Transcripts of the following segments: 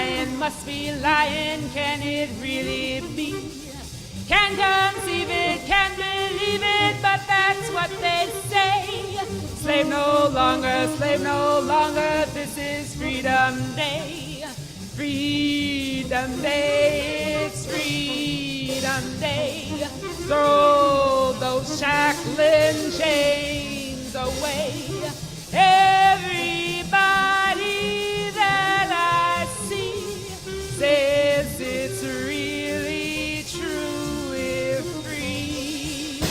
flying, must be lying, can it really be? Can't conceive it, can't believe it, but that's what they say. Slave no longer, this is Freedom Day. Freedom Day, it's Freedom Day. Throw those shackling chains away. Everybody that I see says it's really true if free.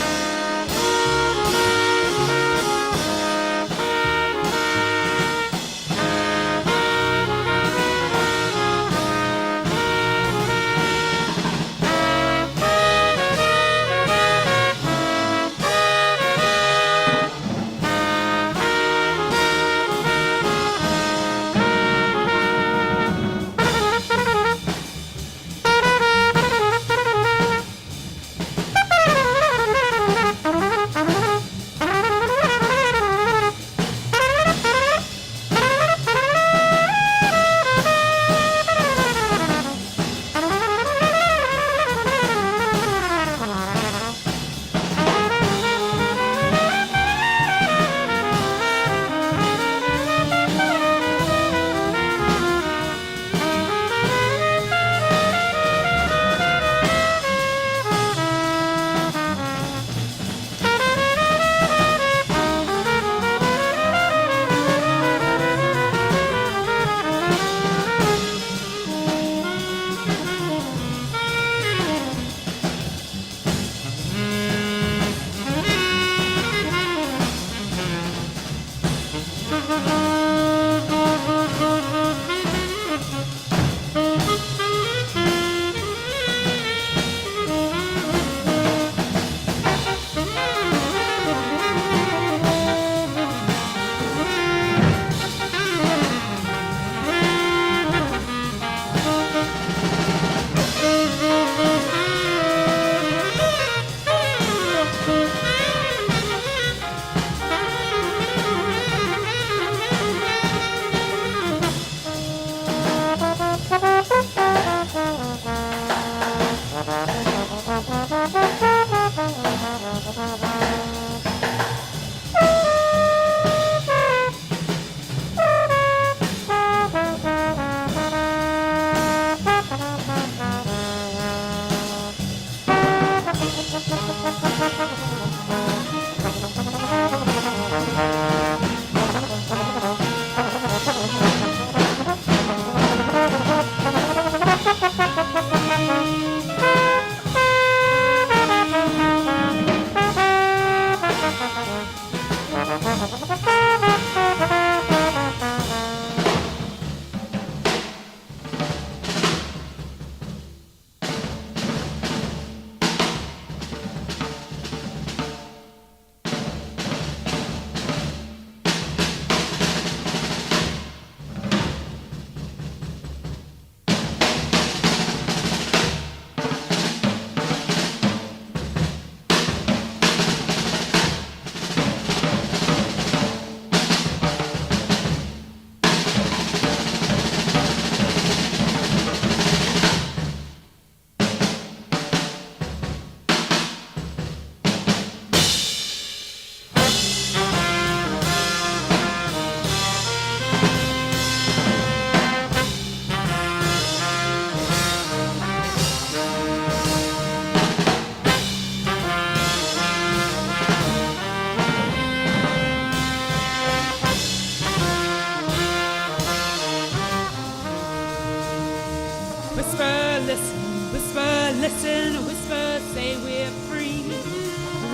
Whisper, listen, whisper, say we're free.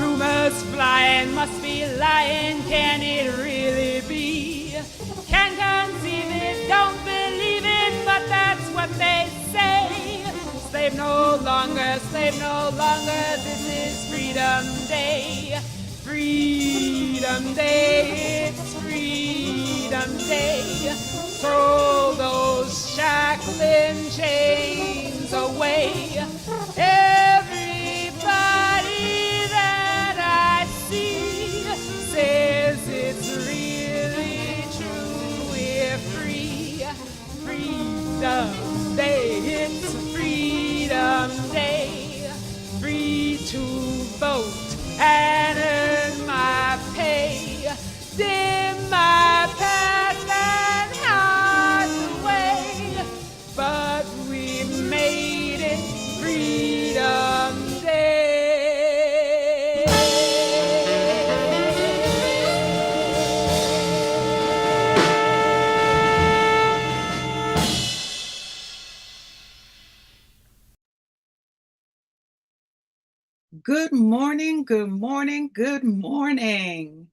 Rumors flying, must be lying, can it really be? Can't conceive it, don't believe it, but that's what they say. Slave no longer, this is Freedom Day. Freedom Day, it's Freedom Day. Throw those shackling chains away. Everybody that I see says it's really true. We're free, freedom. to vote and earn my pay. Dim my past and hide away, but we made it Freedom Day. Good morning, good morning, good morning.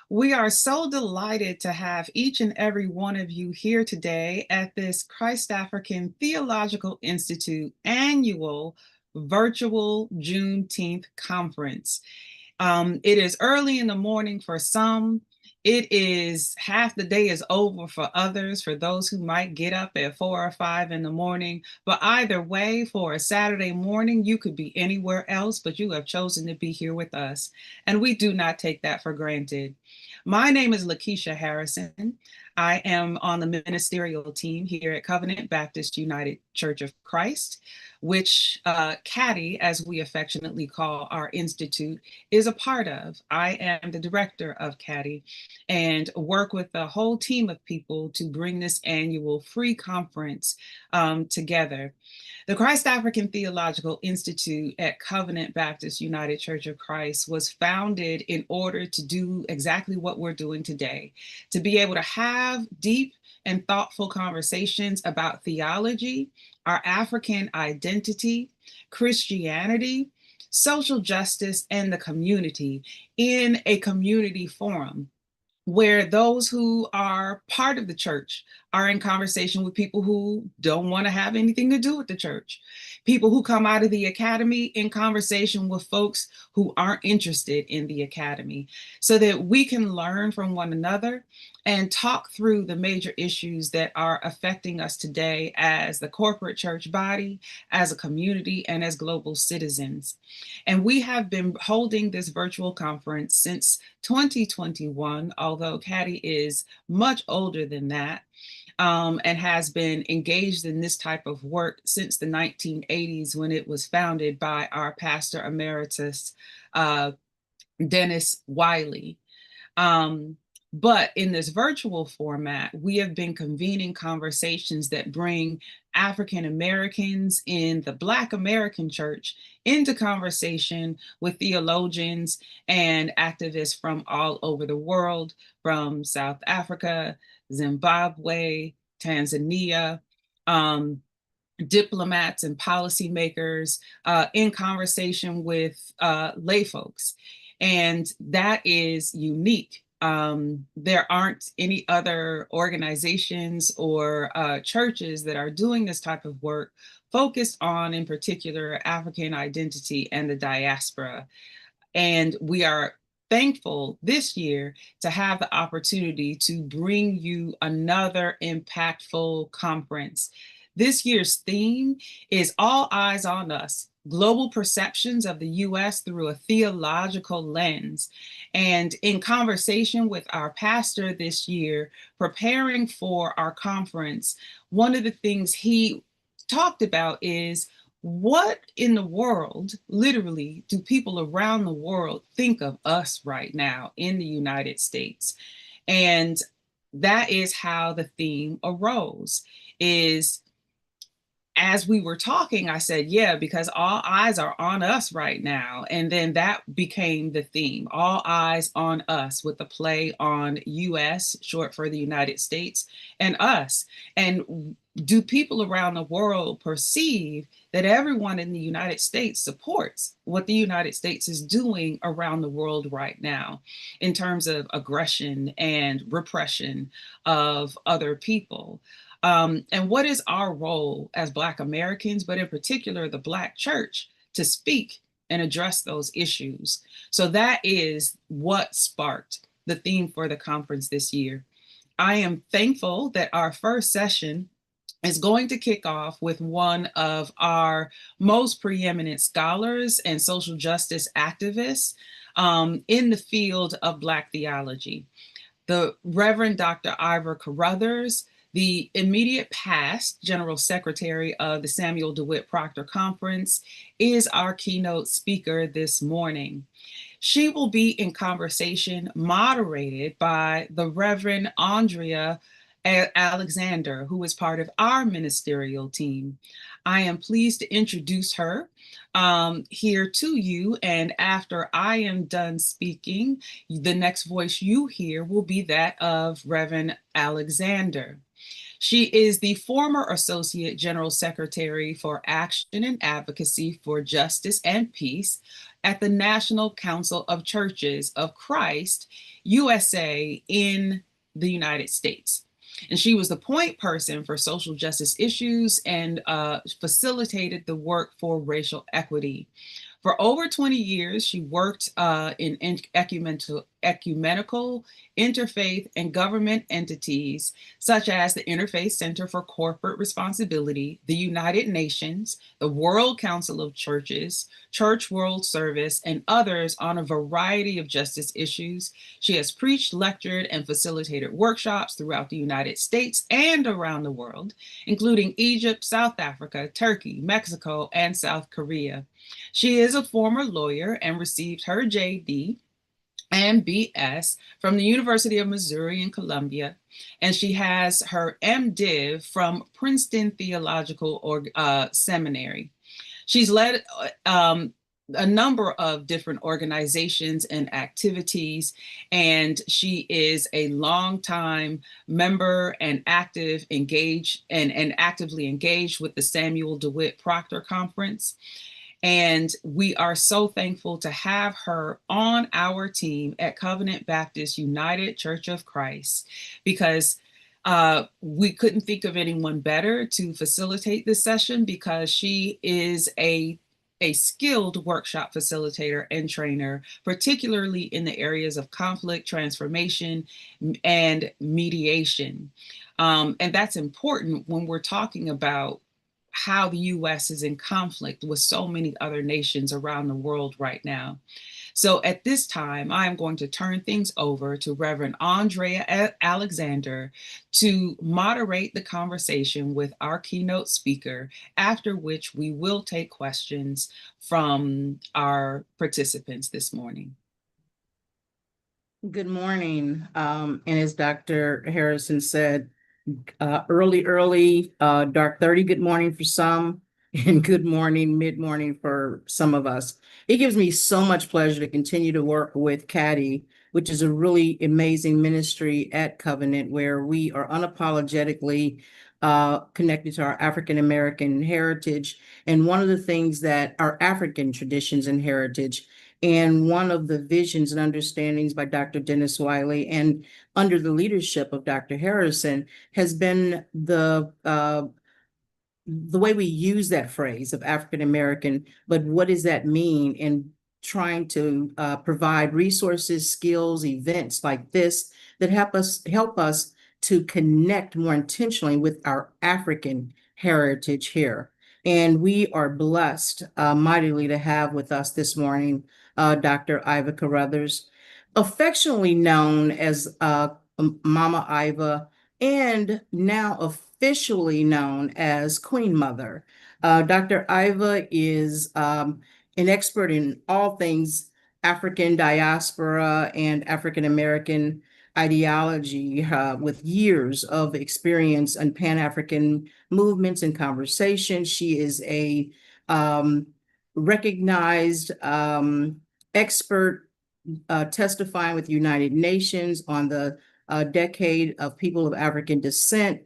We are so delighted to have each and every one of you here today at this Christ African Theological Institute annual virtual Juneteenth conference. It is early in the morning for some. It is half the day is over for others, for those who might get up at 4 or 5 in the morning. But either way, for a Saturday morning, you could be anywhere else, but you have chosen to be here with us. And we do not take that for granted. My name is Lakeisha Harrison. I am on the ministerial team here at Covenant Baptist United Church of Christ, which CADI, as we affectionately call our institute, is a part of. I am the director of CADI and work with a whole team of people to bring this annual free conference together. The Christ African Theological Institute at Covenant Baptist United Church of Christ was founded in order to do exactly what we're doing today, to be able to have deep and thoughtful conversations about theology, our African identity, Christianity, social justice, and the community in a community forum where those who are part of the church are in conversation with people who don't want to have anything to do with the church. People who come out of the academy in conversation with folks who aren't interested in the academy, so that we can learn from one another and talk through the major issues that are affecting us today as the corporate church body, as a community, and as global citizens. And we have been holding this virtual conference since 2021, although CADI is much older than that, and has been engaged in this type of work since the 1980s when it was founded by our pastor emeritus, Dennis Wiley. But in this virtual format, we have been convening conversations that bring African Americans in the Black American church into conversation with theologians and activists from all over the world, from South Africa, Zimbabwe, Tanzania, diplomats and policymakers, in conversation with lay folks. And that is unique. There aren't any other organizations or churches that are doing this type of work focused on, in particular, African identity and the diaspora. And we are thankful this year to have the opportunity to bring you another impactful conference. This year's theme is All Eyes on Us: Global Perceptions of the U.S. Through a Theological Lens. And in conversation with our pastor this year, preparing for our conference, one of the things he talked about is, what in the world, literally, do people around the world think of us right now in the United States? And that is how the theme arose, is as we were talking, I said, yeah, because all eyes are on us right now. And then that became the theme, All Eyes on Us, with the play on US, short for the United States, and us. And do people around the world perceive that everyone in the United States supports what the United States is doing around the world right now in terms of aggression and repression of other people? And what is our role as Black Americans, but in particular the Black church, to speak and address those issues? So that is what sparked the theme for the conference this year. I am thankful that our first session is going to kick off with one of our most preeminent scholars and social justice activists in the field of Black theology, the Reverend Dr. Ivor Carruthers, The immediate past General Secretary of the Samuel DeWitt Proctor Conference is our keynote speaker this morning. She will be in conversation moderated by the Reverend Andrea Alexander, who is part of our ministerial team. I am pleased to introduce her here to you, and after I am done speaking, the next voice you hear will be that of Reverend Alexander. She is the former Associate General Secretary for Action and Advocacy for Justice and Peace at the National Council of Churches of Christ, USA, in the United States. And she was the point person for social justice issues and facilitated the work for racial equity. For over 20 years, she worked in ecumenical, interfaith, and government entities such as the Interfaith Center for Corporate Responsibility, the United Nations, the World Council of Churches, Church World Service, and others on a variety of justice issues. She has preached, lectured, and facilitated workshops throughout the United States and around the world, including Egypt, South Africa, Turkey, Mexico, and South Korea. She is a former lawyer and received her JD and BS from the University of Missouri in Columbia, and she has her MDiv from Princeton Theological Seminary. She's led a number of different organizations and activities, and she is a longtime member and actively engaged with the Samuel DeWitt Proctor Conference. And we are so thankful to have her on our team at Covenant Baptist United Church of Christ, because we couldn't think of anyone better to facilitate this session, because she is a skilled workshop facilitator and trainer, particularly in the areas of conflict transformation and mediation. And that's important when we're talking about how the U.S. is in conflict with so many other nations around the world right now. So at this time, I am going to turn things over to Reverend Andrea Alexander to moderate the conversation with our keynote speaker, after which we will take questions from our participants this morning. Good morning. And as Dr. Harrison said, early, dark 30, good morning for some, and good morning, mid-morning for some of us. It gives me so much pleasure to continue to work with CADI, which is a really amazing ministry at Covenant, where we are unapologetically connected to our African-American heritage. And one of the things that our African traditions and heritage, and one of the visions and understandings by Dr. Dennis Wiley and under the leadership of Dr. Harrison has been the way we use that phrase of African American, but what does that mean in trying to provide resources, skills, events like this that help us to connect more intentionally with our African heritage here. And we are blessed mightily to have with us this morning Dr. Iva Carruthers, affectionately known as Mama Iva, and now officially known as Queen Mother. Dr. Iva is an expert in all things African diaspora and African American ideology, with years of experience in Pan-African movements and conversations. She is a recognized expert testifying with the United Nations on the decade of people of African descent.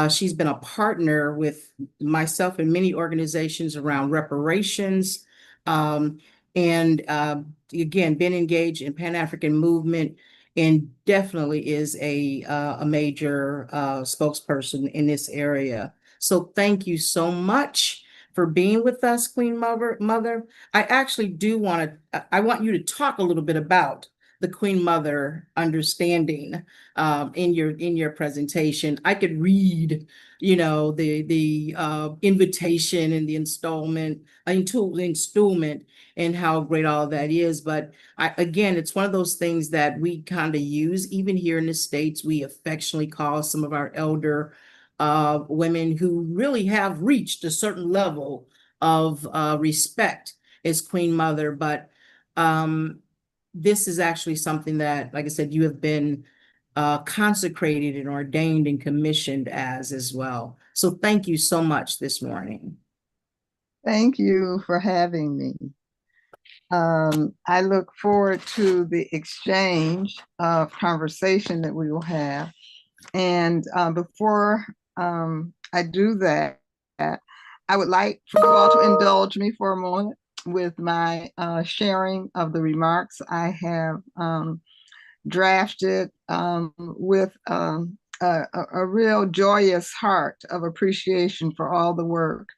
She's been a partner with myself and many organizations around reparations, and again, been engaged in Pan-African movement, and definitely is a major spokesperson in this area. So thank you so much for being with us, Queen Mother. I actually I want you to talk a little bit about the Queen Mother understanding in your presentation. I could read, the invitation and the installment and how great all of that is. But again, it's one of those things that we kind of use even here in the States. We affectionately call some of our elder women who really have reached a certain level of respect as Queen Mother. But this is actually something that, like I said, you have been consecrated and ordained and commissioned as well. So thank you so much this morning. Thank you for having me. I look forward to the exchange of conversation that we will have. And before I do that, I would like for you all to indulge me for a moment with my sharing of the remarks I have drafted with a real joyous heart of appreciation for all the work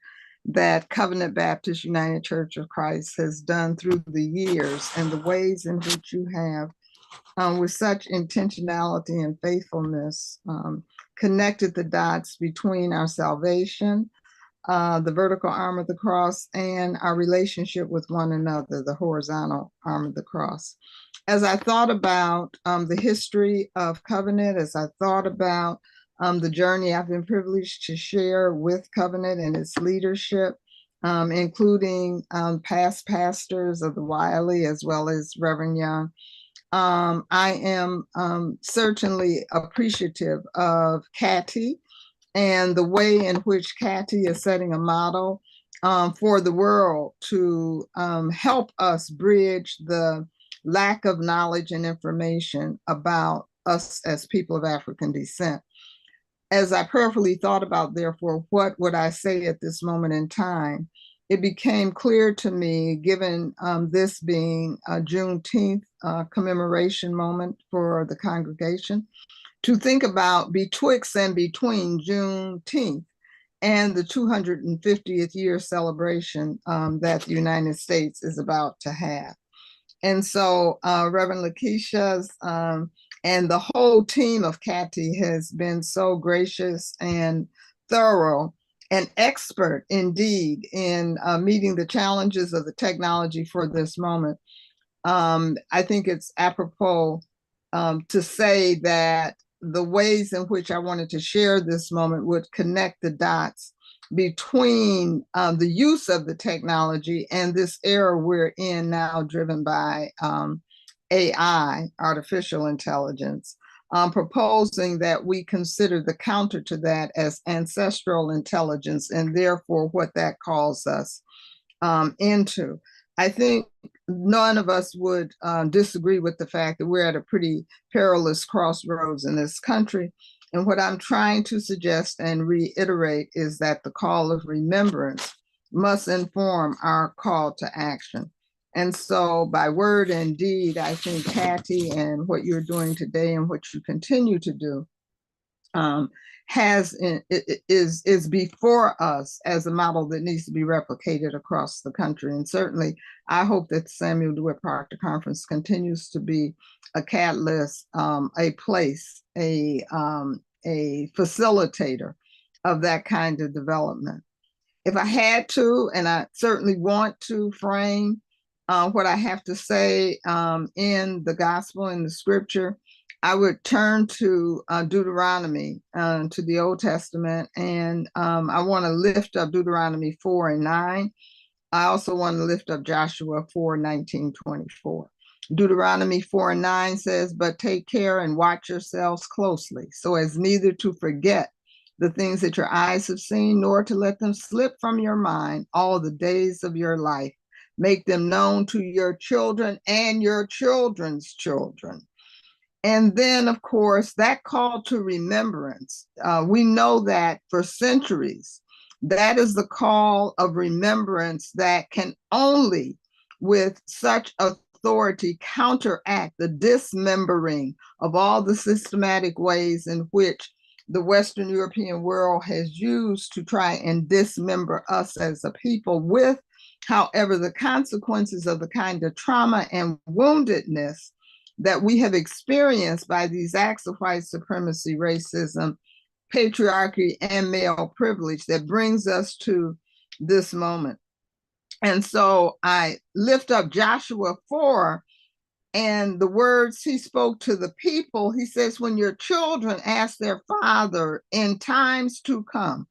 that Covenant Baptist United Church of Christ has done through the years and the ways in which you have, with such intentionality and faithfulness, connected the dots between our salvation, the vertical arm of the cross, and our relationship with one another, the horizontal arm of the cross. As I thought about the history of Covenant, as I thought about the journey I've been privileged to share with Covenant and its leadership, including past pastors of the Wiley as well as Reverend Young, I am certainly appreciative of Kathy and the way in which Kathy is setting a model for the world to help us bridge the lack of knowledge and information about us as people of African descent. As I prayerfully thought about, therefore, what would I say at this moment in time, it became clear to me, given this being a Juneteenth commemoration moment for the congregation, to think about betwixt and between Juneteenth and the 250th year celebration that the United States is about to have. And so Reverend Lakeisha's and the whole team of Kathy has been so gracious and thorough and expert indeed in meeting the challenges of the technology for this moment. I think it's apropos to say that the ways in which I wanted to share this moment would connect the dots between the use of the technology and this era we're in now, driven by AI, artificial intelligence, proposing that we consider the counter to that as ancestral intelligence, and therefore what that calls us into. I think none of us would disagree with the fact that we're at a pretty perilous crossroads in this country. And what I'm trying to suggest and reiterate is that the call of remembrance must inform our call to action. And so by word and deed, I think Kathy and what you're doing today and what you continue to do is before us as a model that needs to be replicated across the country. And certainly, I hope that the Samuel DeWitt Proctor Conference continues to be a catalyst, a place, a facilitator of that kind of development. If I had to, and I certainly want to frame what I have to say in the gospel, in the scripture, I would turn to Deuteronomy, to the Old Testament, and I want to lift up Deuteronomy 4 and 9. I also want to lift up Joshua 4, 19, 24. Deuteronomy 4 and 9 says, "But take care and watch yourselves closely, so as neither to forget the things that your eyes have seen, nor to let them slip from your mind all the days of your life. Make them known to your children and your children's children." And then, of course, that call to remembrance. We know that for centuries, that is the call of remembrance that can only, with such authority, counteract the dismembering of all the systematic ways in which the Western European world has used to try and dismember us as a people, with, however, the consequences of the kind of trauma and woundedness that we have experienced by these acts of white supremacy, racism, patriarchy, and male privilege that brings us to this moment. And so I lift up Joshua 4 And the words he spoke to the people, he says, when your children ask their father in times to come,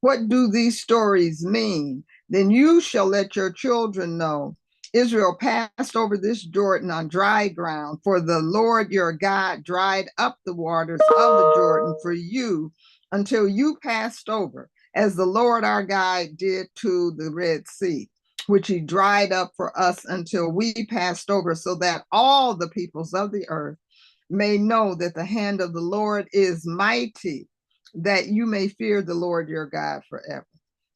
what do these stories mean? Then you shall let your children know. Israel passed over this Jordan on dry ground, for the Lord your God dried up the waters of the Jordan for you until you passed over, as the Lord our God did to the Red Sea, which he dried up for us until we passed over, so that all the peoples of the earth may know that the hand of the Lord is mighty, that you may fear the Lord your God forever.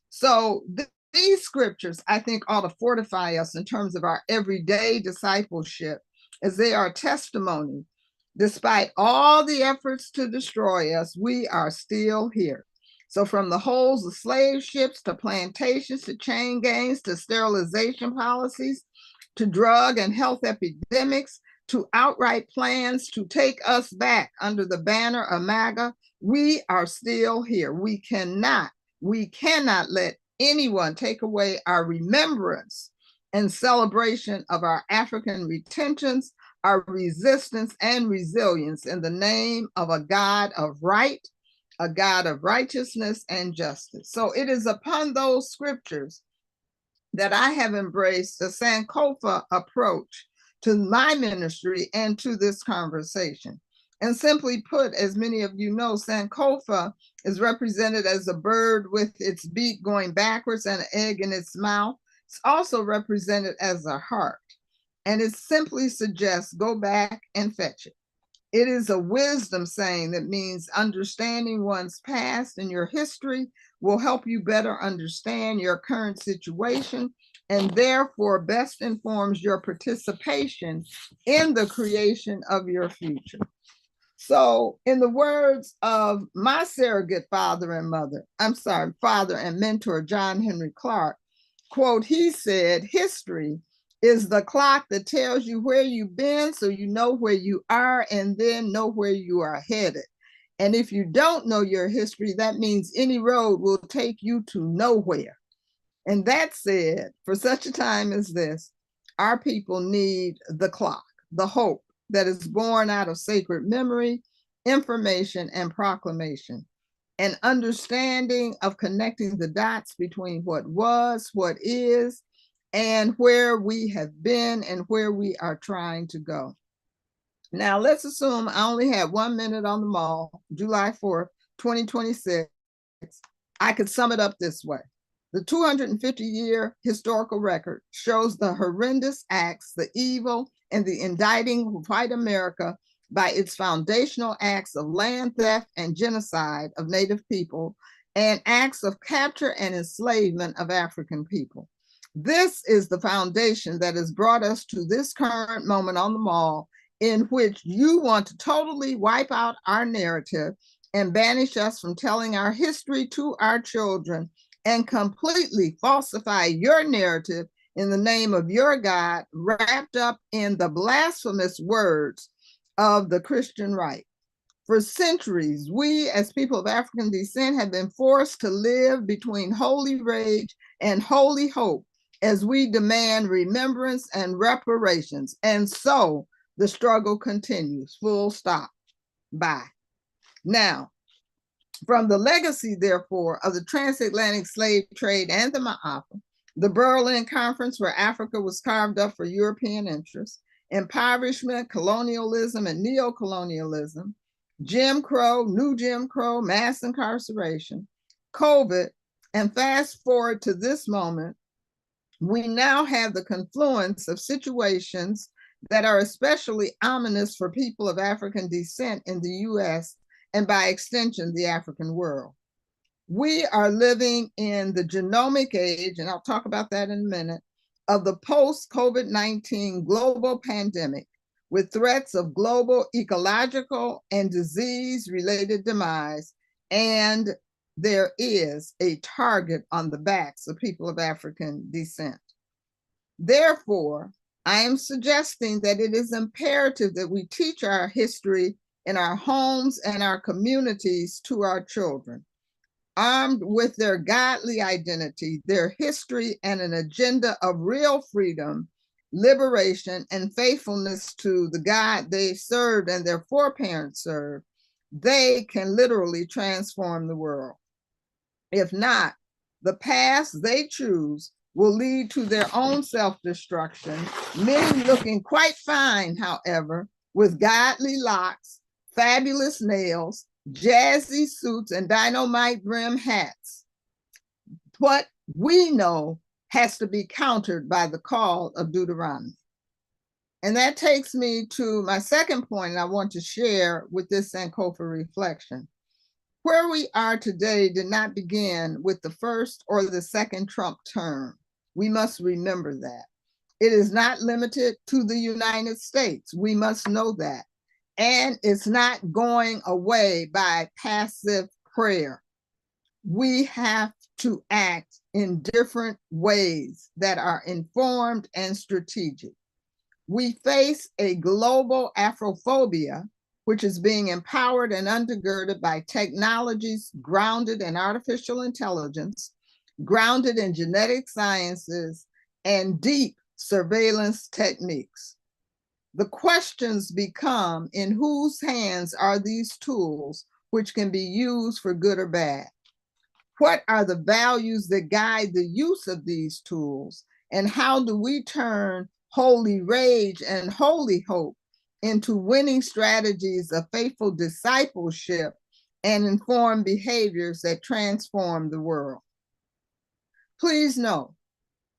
So these scriptures, I think, ought to fortify us in terms of our everyday discipleship, as they are testimony. Despite all the efforts to destroy us, we are still here. So from the holds of slave ships to plantations to chain gangs to sterilization policies to drug and health epidemics to outright plans to take us back under the banner of MAGA, we are still here. We cannot let anyone take away our remembrance and celebration of our African retentions, our resistance and resilience in the name of a God of right, a God of righteousness and justice. So it is upon those scriptures that I have embraced the Sankofa approach to my ministry and to this conversation. And simply put, as many of you know, Sankofa is represented as a bird with its beak going backwards and an egg in its mouth. It's also represented as a heart. And it simply suggests go back and fetch it. It is a wisdom saying that means understanding one's past and your history will help you better understand your current situation, and therefore best informs your participation in the creation of your future. So in the words of my surrogate father and mentor, John Henry Clark, quote, he said, history is the clock that tells you where you've been so you know where you are and then know where you are headed. And if you don't know your history, that means any road will take you to nowhere. And that said, for such a time as this, our people need the clock, the hope that is born out of sacred memory, information, and proclamation, an understanding of connecting the dots between what was, what is, and where we have been and where we are trying to go. Now, let's assume I only had 1 minute on the mall, July 4th, 2026. I could sum it up this way. The 250-year historical record shows the horrendous acts, the evil, and the indicting of white America by its foundational acts of land theft and genocide of Native people and acts of capture and enslavement of African people. This is the foundation that has brought us to this current moment on the mall, in which you want to totally wipe out our narrative and banish us from telling our history to our children and completely falsify your narrative in the name of your God, wrapped up in the blasphemous words of the Christian right. For centuries, we as people of African descent have been forced to live between holy rage and holy hope as we demand remembrance and reparations. And so the struggle continues, full stop, bye. Now, from the legacy, therefore, of the transatlantic slave trade and the Ma'afa, the Berlin Conference, where Africa was carved up for European interests, impoverishment, colonialism, and neocolonialism, Jim Crow, new Jim Crow, mass incarceration, COVID, and fast forward to this moment, we now have the confluence of situations that are especially ominous for people of African descent in the US and by extension, the African world. We are living in the genomic age, and I'll talk about that in a minute, of the post-COVID-19 global pandemic, with threats of global ecological and disease-related demise, and there is a target on the backs of people of African descent. Therefore, I am suggesting that it is imperative that we teach our history in our homes and our communities to our children, armed with their godly identity, their history, and an agenda of real freedom liberation, and faithfulness to the God they served and their foreparents served, they can literally transform the world. If not, the paths they choose will lead to their own self-destruction, many looking quite fine, however, with godly locks, fabulous nails, jazzy suits, and dynamite brim hats. What we know has to be countered by the call of Deuteronomy. And that takes me to my second point I want to share with this Sankofa reflection. Where we are today did not begin with the first or the second Trump term. We must remember that. It is not limited to the United States. We must know that. And it's not going away by passive prayer. We have to act in different ways that are informed and strategic. We face a global Afrophobia, which is being empowered and undergirded by technologies grounded in artificial intelligence, grounded in genetic sciences, and deep surveillance techniques. The questions become, in whose hands are these tools which can be used for good or bad? What are the values that guide the use of these tools? And how do we turn holy rage and holy hope into winning strategies of faithful discipleship and informed behaviors that transform the world? Please know,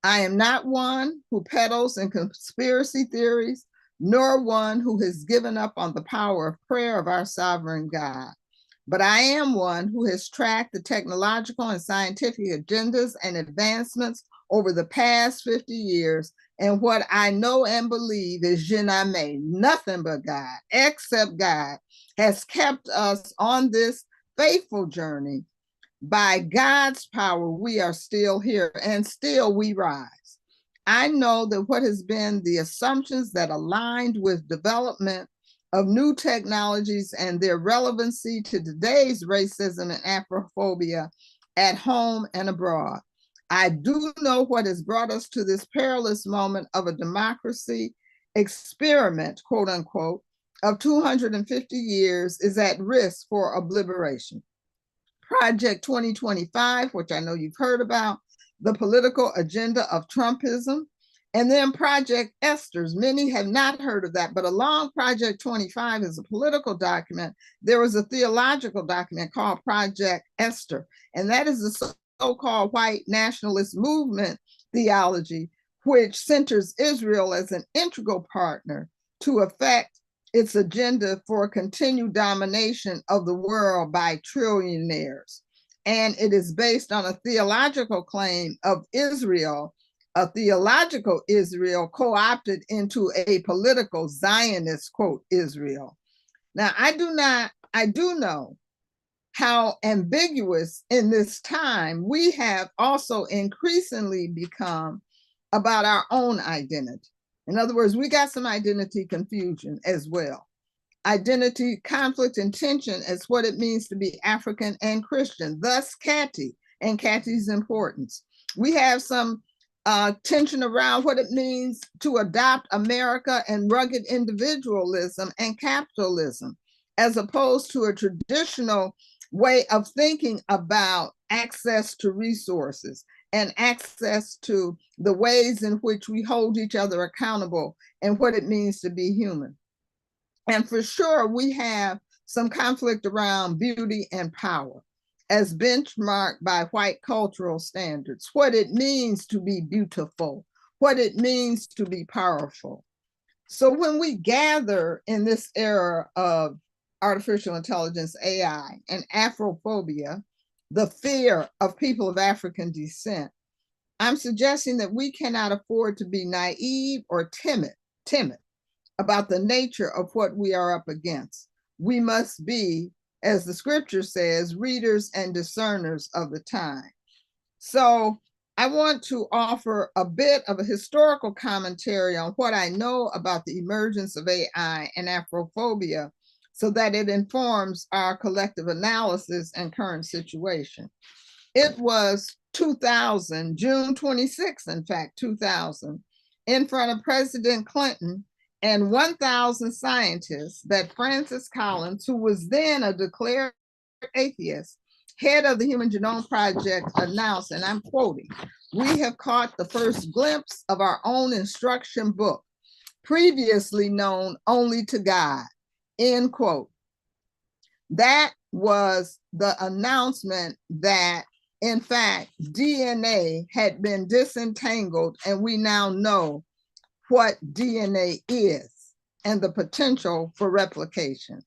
I am not one who peddles in conspiracy theories, nor one who has given up on the power of prayer of our sovereign God. But I am one who has tracked the technological and scientific agendas and advancements over the past 50 years. And what I know and believe is Juneteenth, nothing but God, except God, has kept us on this faithful journey. By God's power, we are still here and still we rise. I know that what has been the assumptions that aligned with development of new technologies and their relevancy to today's racism and Afrophobia at home and abroad. I do know what has brought us to this perilous moment of a democracy experiment, quote unquote, of 250 years is at risk for obliteration. Project 2025, which I know you've heard about, the political agenda of Trumpism, and then Project Esther's. Many have not heard of that, but along Project 25 is a political document. There was a theological document called Project Esther, and that is the so-called white nationalist movement theology, which centers Israel as an integral partner to effect its agenda for continued domination of the world by trillionaires. And it is based on a theological claim of Israel, a theological Israel co-opted into a political Zionist, quote, Israel. Now, I do know how ambiguous in this time we have also increasingly become about our own identity. In other words, we got some identity confusion as well. Identity conflict and tension is what it means to be African and Christian, thus Cathy and Cathy's importance. We have some tension around what it means to adopt America and rugged individualism and capitalism, as opposed to a traditional way of thinking about access to resources and access to the ways in which we hold each other accountable and what it means to be human. And for sure, we have some conflict around beauty and power as benchmarked by white cultural standards, what it means to be beautiful, what it means to be powerful. So when we gather in this era of artificial intelligence, AI, and Afrophobia, the fear of people of African descent, I'm suggesting that we cannot afford to be naive or timid about the nature of what we are up against. We must be, as the scripture says, readers and discerners of the time. So I want to offer a bit of a historical commentary on what I know about the emergence of AI and Afrophobia so that it informs our collective analysis and current situation. It was 2000, June 26th, in fact, 2000, in front of President Clinton and 1,000 scientists that Francis Collins, who was then a declared atheist, head of the Human Genome Project, announced, and I'm quoting, "We have caught the first glimpse of our own instruction book, previously known only to God," end quote. That was the announcement that, in fact, DNA had been disentangled, and we now know what DNA is and the potential for replication.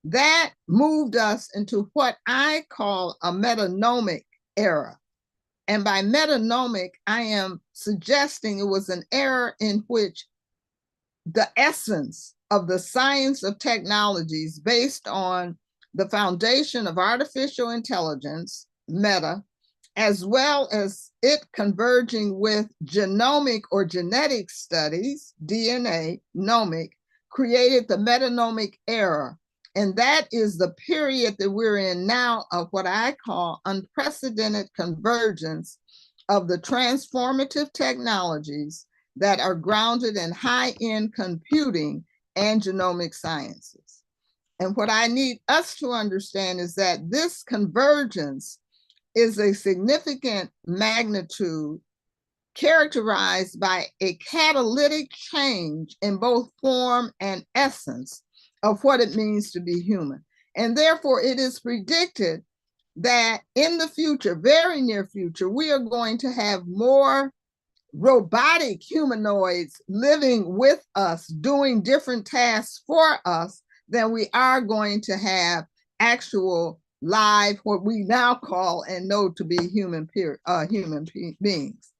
That moved us into what I call a metanomic era. And by metanomic, I am suggesting it was an era in which the essence of the science of technologies based on the foundation of artificial intelligence, meta, as well as it converging with genomic or genetic studies, DNA, nomic, created the metanomic era. And that is the period that we're in now of what I call unprecedented convergence of the transformative technologies that are grounded in high-end computing and genomic sciences. And what I need us to understand is that this convergence is a significant magnitude characterized by a catalytic change in both form and essence of what it means to be human. And therefore, it is predicted that in the future, very near future, we are going to have more robotic humanoids living with us, doing different tasks for us, than we are going to have actual live, what we now call and know to be human beings.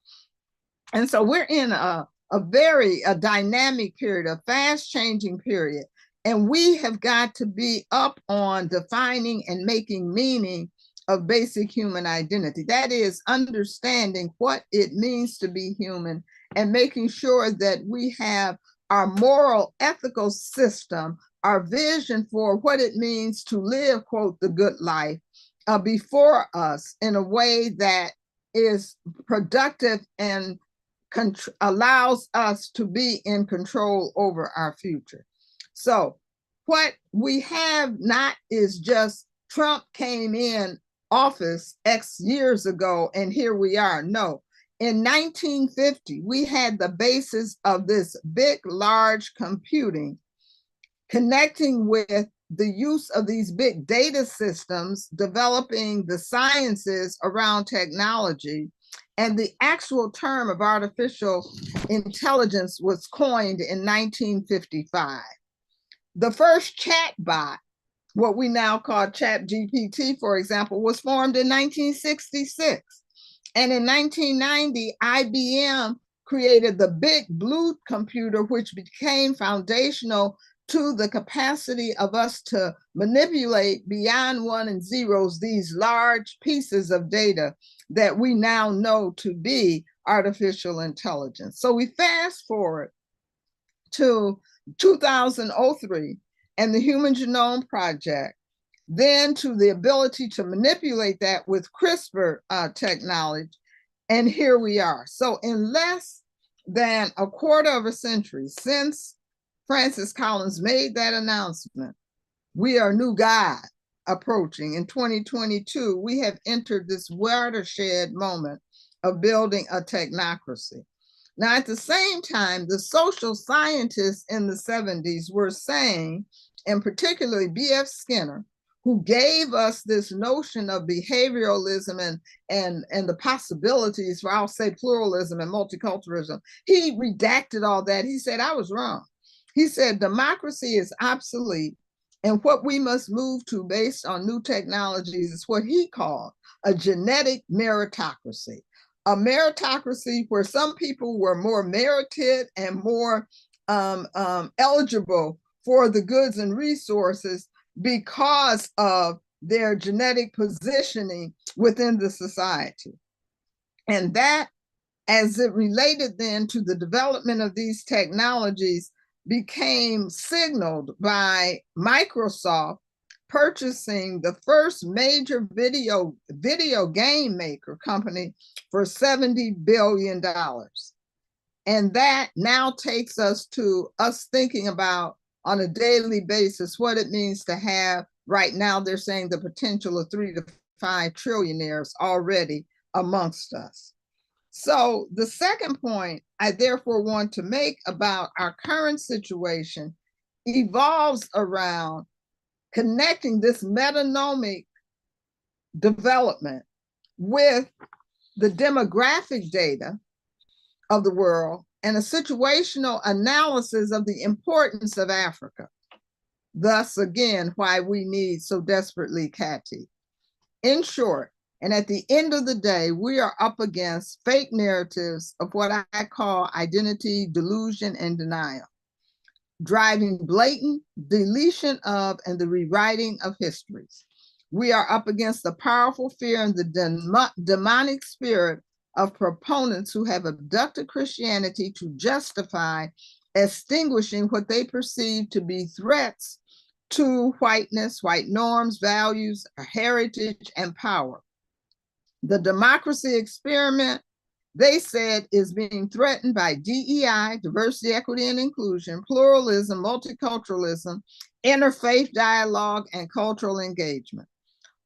And so we're in a very dynamic period, a fast changing period. And we have got to be up on defining and making meaning of basic human identity. That is understanding what it means to be human and making sure that we have our moral, ethical system, our vision for what it means to live, quote, the good life before us in a way that is productive and allows us to be in control over our future. So what we have not is just Trump came in office X years ago and here we are. No, in 1950, we had the basis of this big, large computing connecting with the use of these big data systems, developing the sciences around technology. And the actual term of artificial intelligence was coined in 1955. The first chatbot, what we now call ChatGPT, for example, was formed in 1966. And in 1990, IBM created the Big Blue computer, which became foundational to the capacity of us to manipulate beyond one and zeros these large pieces of data that we now know to be artificial intelligence. So we fast forward to 2003 and the Human Genome Project, then to the ability to manipulate that with CRISPR technology, and here we are. So in less than a quarter of a century since Francis Collins made that announcement, we are new God approaching. In 2022, we have entered this watershed moment of building a technocracy. Now, at the same time, the social scientists in the 70s were saying, and particularly B.F. Skinner, who gave us this notion of behavioralism and the possibilities for, I'll say, pluralism and multiculturalism, he redacted all that. He said, I was wrong. He said, democracy is obsolete, and what we must move to based on new technologies is what he called a genetic meritocracy. A meritocracy where some people were more merited and more eligible for the goods and resources because of their genetic positioning within the society. And that, as it related then to the development of these technologies, became signaled by Microsoft purchasing the first major video game maker company for $70 billion. And that now takes us to us thinking about on a daily basis what it means to have, right now they're saying the potential of 3 to 5 trillionaires already amongst us. So the second point I therefore want to make about our current situation evolves around connecting this metanomic development with the demographic data of the world and a situational analysis of the importance of Africa. Thus, again, why we need so desperately CATI. In short, and at the end of the day, we are up against fake narratives of what I call identity delusion and denial, driving blatant deletion of and the rewriting of histories. We are up against the powerful fear and the demonic spirit of proponents who have abducted Christianity to justify extinguishing what they perceive to be threats to whiteness, white norms, values, heritage, and power. The democracy experiment, they said, is being threatened by DEI, diversity, equity, and inclusion, pluralism, multiculturalism, interfaith dialogue, and cultural engagement.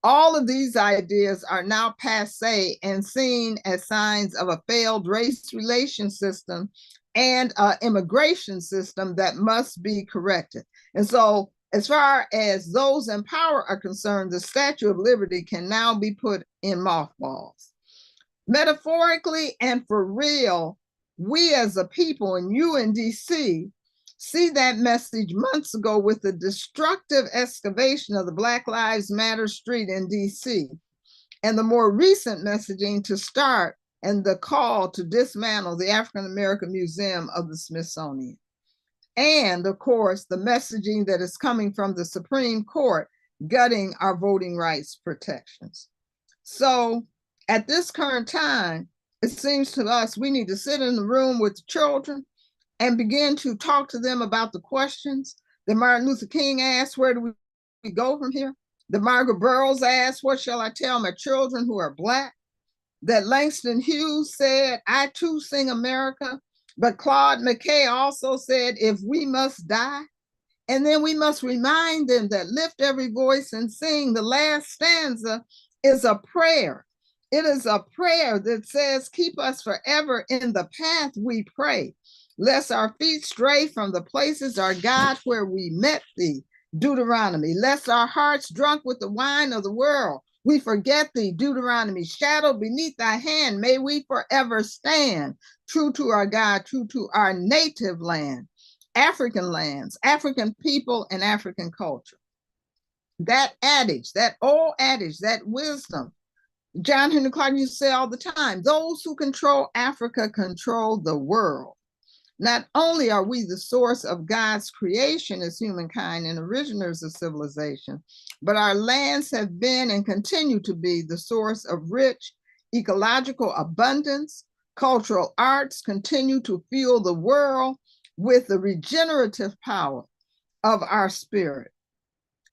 All of these ideas are now passé and seen as signs of a failed race relation system and an immigration system that must be corrected. And so, as far as those in power are concerned, the Statue of Liberty can now be put in mothballs. Metaphorically and for real, we as a people, and you in DC, see that message months ago with the destructive excavation of the Black Lives Matter street in DC, and the more recent messaging to start and the call to dismantle the African American Museum of the Smithsonian. And of course, the messaging that is coming from the Supreme Court gutting our voting rights protections. So at this current time, it seems to us we need to sit in the room with the children and begin to talk to them about the questions that Martin Luther King asked, where do we go from here? That Margaret Burroughs asked, what shall I tell my children who are Black? That Langston Hughes said, I too sing America. But Claude McKay also said, if we must die, and then we must remind them that lift every voice and sing. The last stanza is a prayer. It is a prayer that says, keep us forever in the path we pray, lest our feet stray from the places, our God, where we met thee, Deuteronomy, lest our hearts drunk with the wine of the world, we forget thee, Deuteronomy, shadow beneath thy hand, may we forever stand, true to our God, true to our native land, African lands, African people, and African culture. That adage, that old adage, that wisdom, John Henry Clark used to say all the time, those who control Africa control the world. Not only are we the source of God's creation as humankind and originators of civilization, but our lands have been and continue to be the source of rich ecological abundance. Cultural arts continue to fuel the world with the regenerative power of our spirit.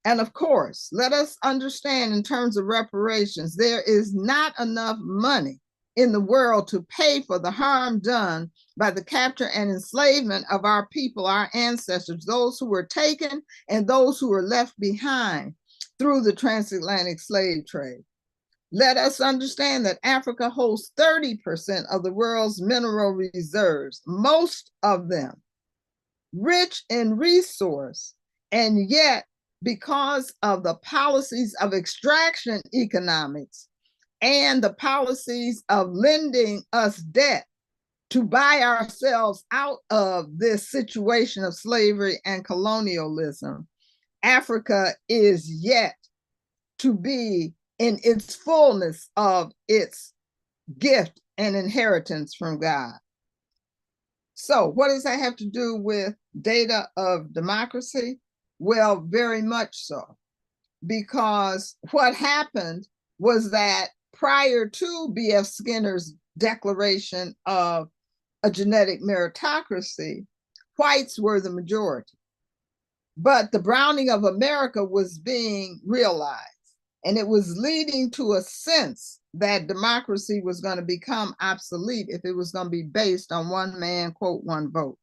And of course, let us understand in terms of reparations, there is not enough money in the world to pay for the harm done by the capture and enslavement of our people, our ancestors, those who were taken and those who were left behind through the transatlantic slave trade. Let us understand that Africa holds 30% of the world's mineral reserves, most of them rich in resource, and yet because of the policies of extraction economics and the policies of lending us debt to buy ourselves out of this situation of slavery and colonialism, Africa is yet to be in its fullness of its gift and inheritance from God. So what does that have to do with data of democracy? Well, very much so, because what happened was that prior to B.F. Skinner's declaration of a genetic meritocracy, whites were the majority. But the browning of America was being realized, and it was leading to a sense that democracy was going to become obsolete if it was going to be based on one man, quote, one vote.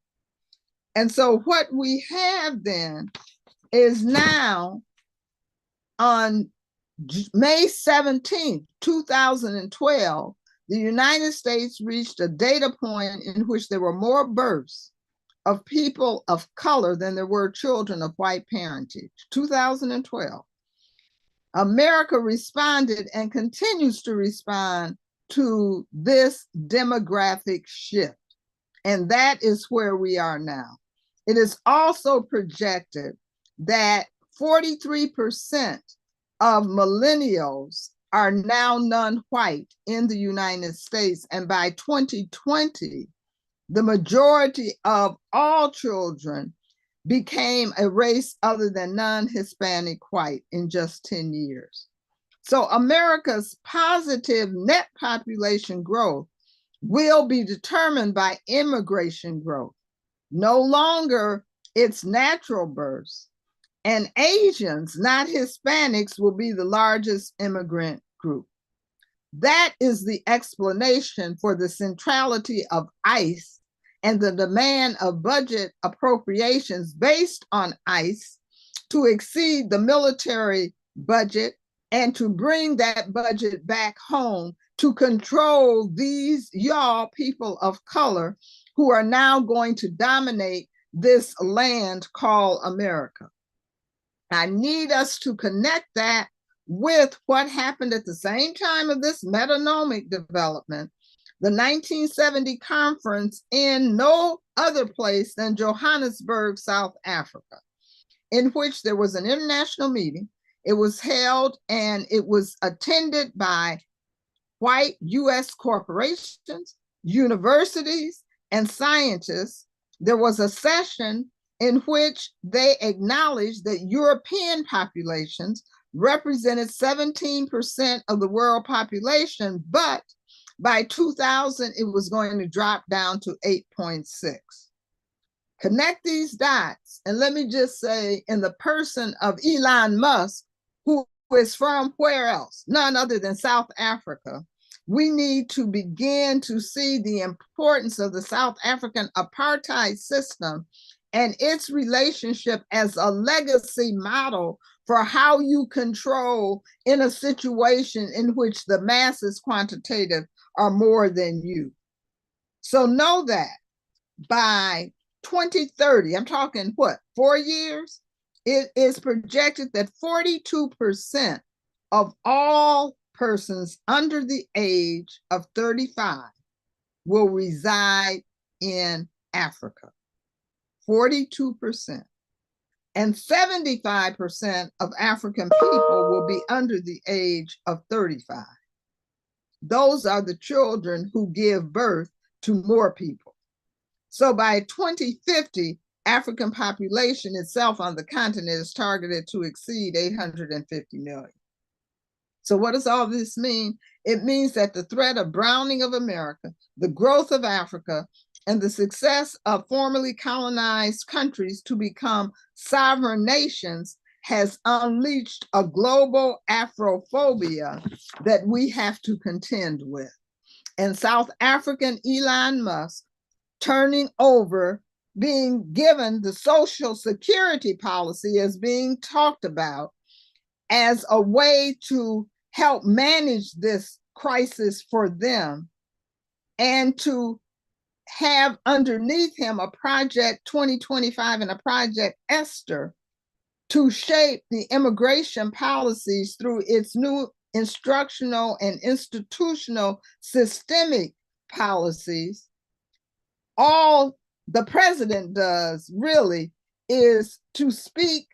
And so what we have then is now on May 17th, 2012, the United States reached a data point in which there were more births of people of color than there were children of white parentage. 2012. America responded and continues to respond to this demographic shift. And that is where we are now. It is also projected that 43% of millennials are now non-white in the United States. And by 2020, the majority of all children became a race other than non-Hispanic white in just 10 years. So America's positive net population growth will be determined by immigration growth, no longer its natural births. And Asians, not Hispanics, will be the largest immigrant group. That is the explanation for the centrality of ICE and the demand of budget appropriations based on ICE to exceed the military budget and to bring that budget back home to control these y'all people of color who are now going to dominate this land called America. I need us to connect that with what happened at the same time of this metanomic development, the 1970 conference in no other place than Johannesburg, South Africa, in which there was an international meeting. It was held and it was attended by white US corporations, universities, and scientists. There was a session in which they acknowledged that European populations represented 17% of the world population, but by 2000, it was going to drop down to 8.6. Connect these dots, and let me just say, in the person of Elon Musk, who is from where else? None other than South Africa. We need to begin to see the importance of the South African apartheid system and its relationship as a legacy model for how you control in a situation in which the masses quantitative are more than you. So know that by 2030, I'm talking what, 4 years? It is projected that 42% of all persons under the age of 35 will reside in Africa. 42%. And 75% of African people will be under the age of 35. Those are the children who give birth to more people. So by 2050, African population itself on the continent is targeted to exceed 850 million. So what does all this mean? It means that the threat of browning of America, the growth of Africa, and the success of formerly colonized countries to become sovereign nations has unleashed a global Afrophobia that we have to contend with. And South African Elon Musk turning over, being given the social security policy as being talked about as a way to help manage this crisis for them, and to have underneath him a Project 2025 and a Project Esther to shape the immigration policies through its new instructional and institutional systemic policies. All the president does really is to speak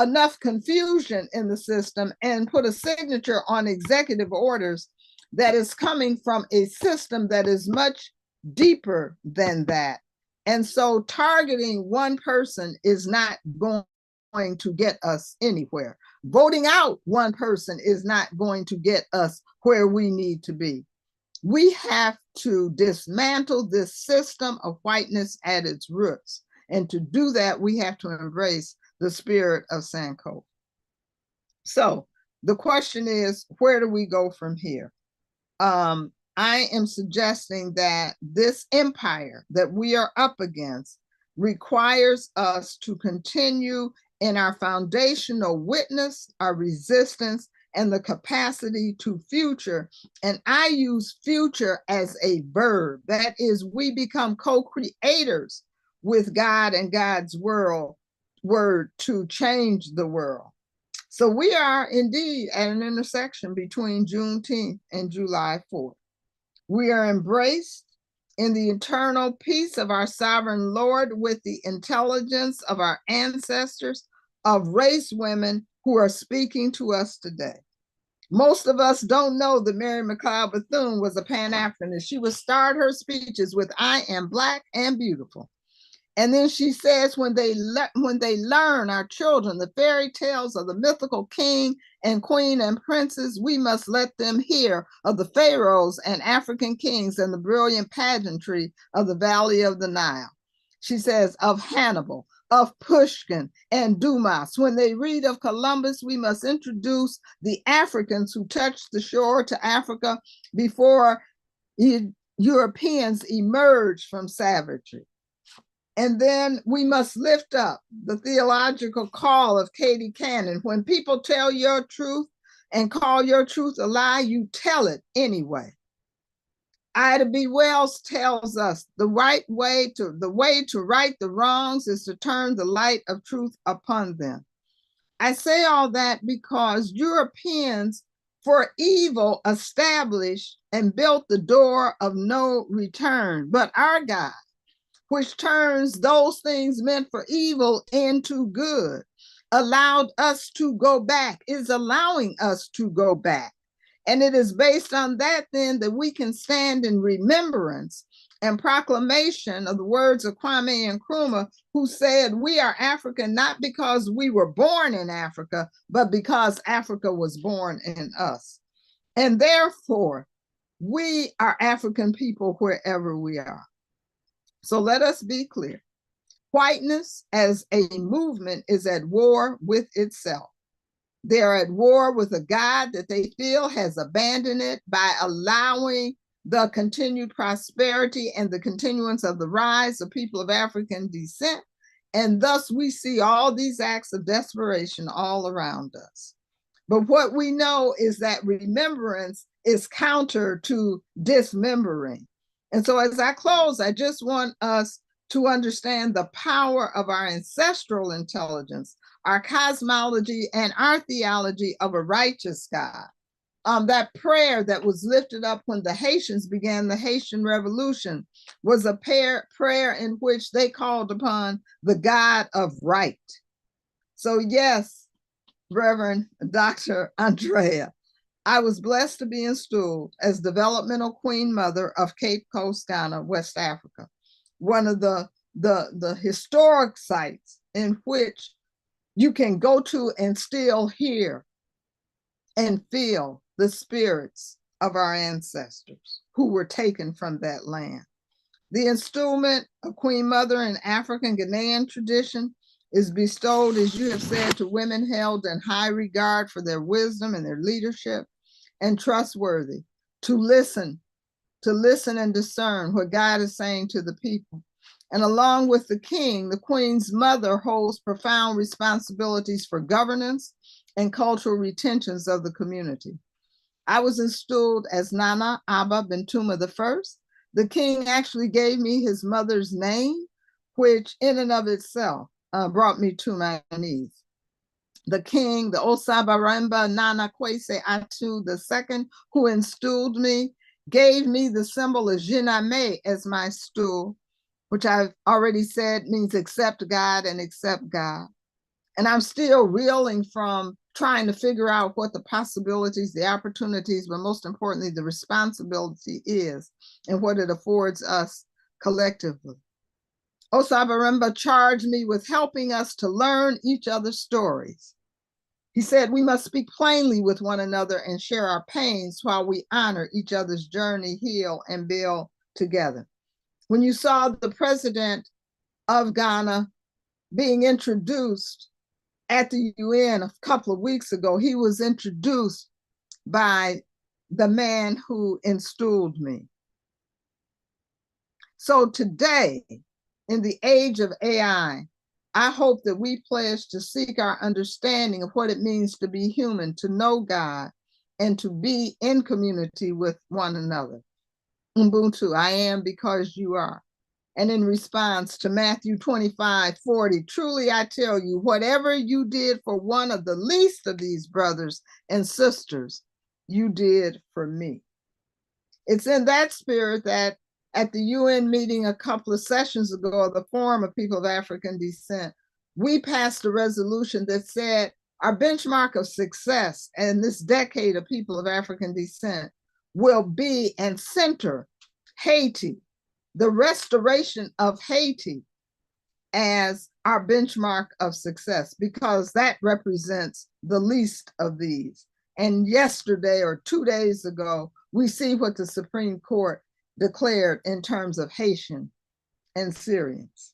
enough confusion in the system and put a signature on executive orders that is coming from a system that is much deeper than that. And so targeting one person is not going to get us anywhere. Voting out one person is not going to get us where we need to be. We have to dismantle this system of whiteness at its roots. And to do that, we have to embrace the spirit of Sankofa. So the question is, where do we go from here? I am suggesting that this empire that we are up against requires us to continue in our foundational witness, our resistance, and the capacity to future. And I use future as a verb. That is, we become co-creators with God and God's word to change the world. So we are indeed at an intersection between Juneteenth and July 4th. We are embraced in the eternal peace of our sovereign Lord with the intelligence of our ancestors, of race women who are speaking to us today. Most of us don't know that Mary McLeod Bethune was a Pan-Africanist. She would start her speeches with, "I am Black and beautiful." And then she says, when they learn, our children, the fairy tales of the mythical king and queen and princes, we must let them hear of the pharaohs and African kings and the brilliant pageantry of the Valley of the Nile. She says of Hannibal, of Pushkin and Dumas. When they read of Columbus, we must introduce the Africans who touched the shore to Africa before Europeans emerged from savagery. And then we must lift up the theological call of Katie Cannon. When people tell your truth and call your truth a lie, you tell it anyway. Ida B. Wells tells us the way to right the wrongs is to turn the light of truth upon them. I say all that because Europeans for evil established and built the door of no return, but our God, which turns those things meant for evil into good, allowed us to go back, is allowing us to go back. And it is based on that then that we can stand in remembrance and proclamation of the words of Kwame Nkrumah, who said, "We are African not because we were born in Africa, but because Africa was born in us." And therefore, we are African people wherever we are. So let us be clear. Whiteness as a movement is at war with itself. They are at war with a God that they feel has abandoned it by allowing the continued prosperity and the continuance of the rise of people of African descent. And thus we see all these acts of desperation all around us. But what we know is that remembrance is counter to dismembering. And so as I close, I just want us to understand the power of our ancestral intelligence, our cosmology, and our theology of a righteous God. That prayer that was lifted up when the Haitians began the Haitian Revolution was a prayer in which they called upon the God of right. So yes, Reverend Dr. Andrea, I was blessed to be installed as developmental queen mother of Cape Coast, Ghana, West Africa, one of the historic sites in which you can go to and still hear and feel the spirits of our ancestors who were taken from that land. The installment of Queen Mother in African Ghanaian tradition is bestowed, as you have said, to women held in high regard for their wisdom and their leadership, and trustworthy to listen and discern what God is saying to the people. And along with the king, the queen's mother holds profound responsibilities for governance and cultural retentions of the community. I was installed as Nana Aba Bentuma I. The king actually gave me his mother's name, which in and of itself brought me to my knees. The king, the Osabaremba Nana Kwesi Atu II, who installed me, gave me the symbol of Jiname as my stool, which I've already said means accept God and accept God. And I'm still reeling from trying to figure out what the possibilities, the opportunities, but most importantly, the responsibility is and what it affords us collectively. Osabaremba charged me with helping us to learn each other's stories. He said we must speak plainly with one another and share our pains while we honor each other's journey, heal, and build together. When you saw the president of Ghana being introduced at the UN a couple of weeks ago, he was introduced by the man who installed me. So today, in the age of AI, I hope that we pledge to seek our understanding of what it means to be human, to know God, and to be in community with one another. Ubuntu, I am because you are. And in response to Matthew 25:40, truly I tell you, whatever you did for one of the least of these brothers and sisters, you did for me. It's in that spirit that at the UN meeting a couple of sessions ago, the Forum of People of African Descent, we passed a resolution that said our benchmark of success in this decade of people of African descent will be and center Haiti, the restoration of Haiti as our benchmark of success, because that represents the least of these. And yesterday or 2 days ago, we see what the Supreme Court declared in terms of Haitian and Syrians.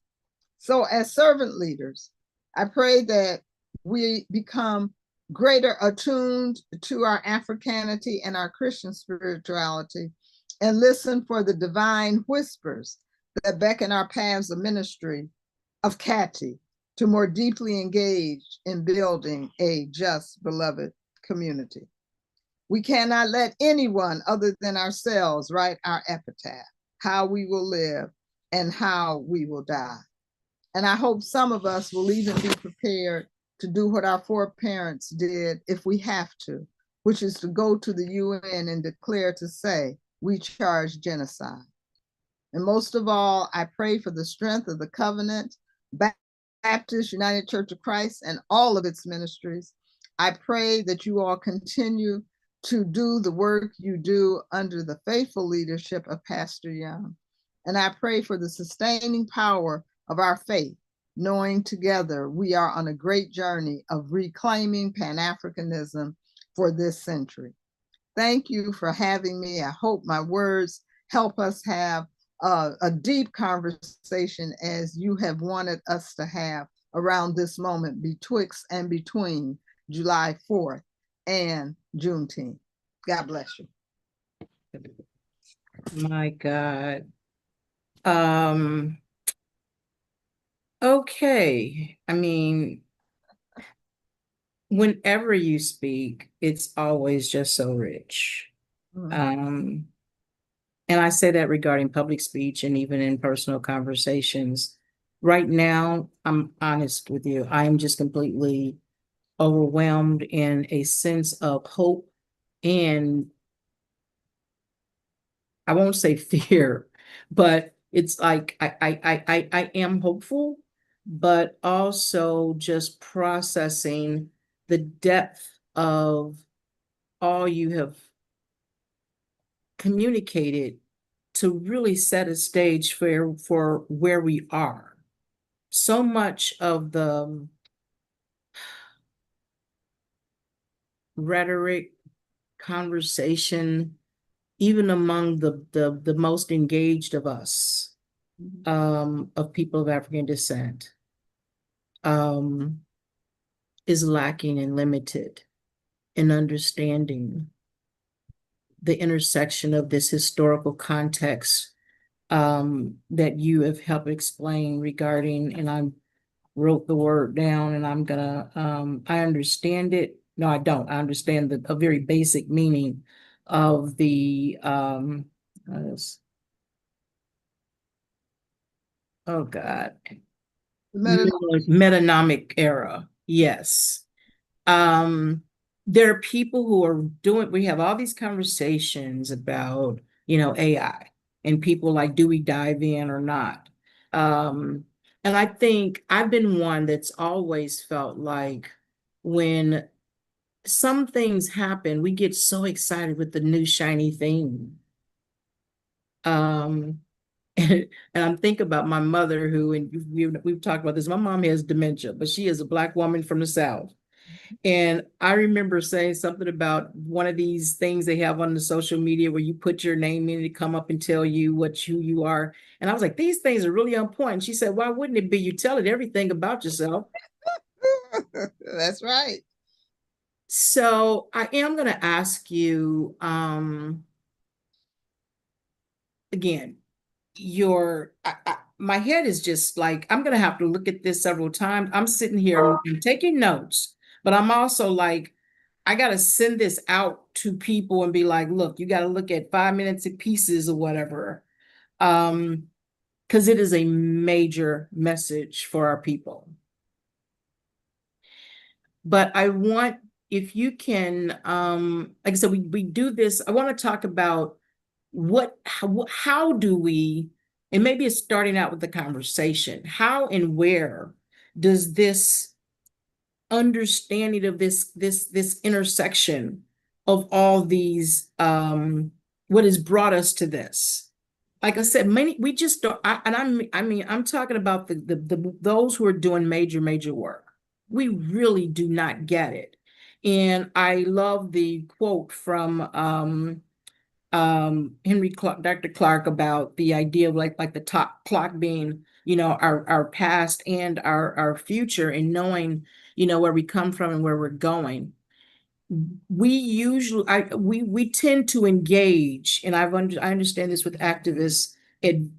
So as servant leaders, I pray that we become greater attuned to our Africanity and our Christian spirituality and listen for the divine whispers that beckon our paths of ministry of Kati to more deeply engage in building a just, beloved community. We cannot let anyone other than ourselves write our epitaph, how we will live and how we will die. And I hope some of us will even be prepared to do what our foreparents did if we have to, which is to go to the UN and declare to say, we charge genocide. And most of all, I pray for the strength of the covenant, Baptist United Church of Christ, and all of its ministries. I pray that you all continue to do the work you do under the faithful leadership of Pastor Young. And I pray for the sustaining power of our faith, knowing together we are on a great journey of reclaiming Pan-Africanism for this century. Thank you for having me. I hope my words help us have a deep conversation as you have wanted us to have around this moment betwixt and between July 4th and Juneteenth. God bless you. My God. Okay. I mean, whenever you speak, it's always just so rich. And I say that regarding public speech and even in personal conversations. Right now, I'm honest with you, I am just completely overwhelmed in a sense of hope and I won't say fear, but it's like I am hopeful, but also just processing the depth of all you have communicated to really set a stage for where we are. So much of the rhetoric, conversation, even among the most engaged of us, of people of African descent, is lacking and limited in understanding the intersection of this historical context that you have helped explain regarding, and I wrote the word down and I'm gonna, I understand it. No, I don't. I understand a very basic meaning of the, oh God, metanomic era. Yes. There are people who are doing, we have all these conversations about, AI and people like, do we dive in or not? And I think I've been one that's always felt like when some things happen, we get so excited with the new shiny thing. And I'm thinking about my mother who, and we've talked about this, my mom has dementia, but she is a Black woman from the South. And I remember saying something about one of these things they have on the social media where you put your name in to come up and tell you who you are. And I was like, these things are really on point. And she said, why wouldn't it be? You tell it everything about yourself. That's right. So I am going to ask you, again, my head is just like, I'm going to have to look at this several times. I'm sitting here, I'm taking notes, but I'm also like, I got to send this out to people and be like, look, you got to look at 5 minutes pieces or whatever. Because it is a major message for our people. But I want, if you can, like I said, we do this. I want to talk about how do we, and maybe it's starting out with the conversation, how and where does this understanding of this intersection of all these, what has brought us to this? Like I said, we just don't, I'm talking about those who are doing major work. We really do not get it. And I love the quote from Henry Clark, Dr. Clark, about the idea of like the top clock being, our past and our future, and knowing, where we come from and where we're going. We usually, we tend to engage, and I understand this with activists in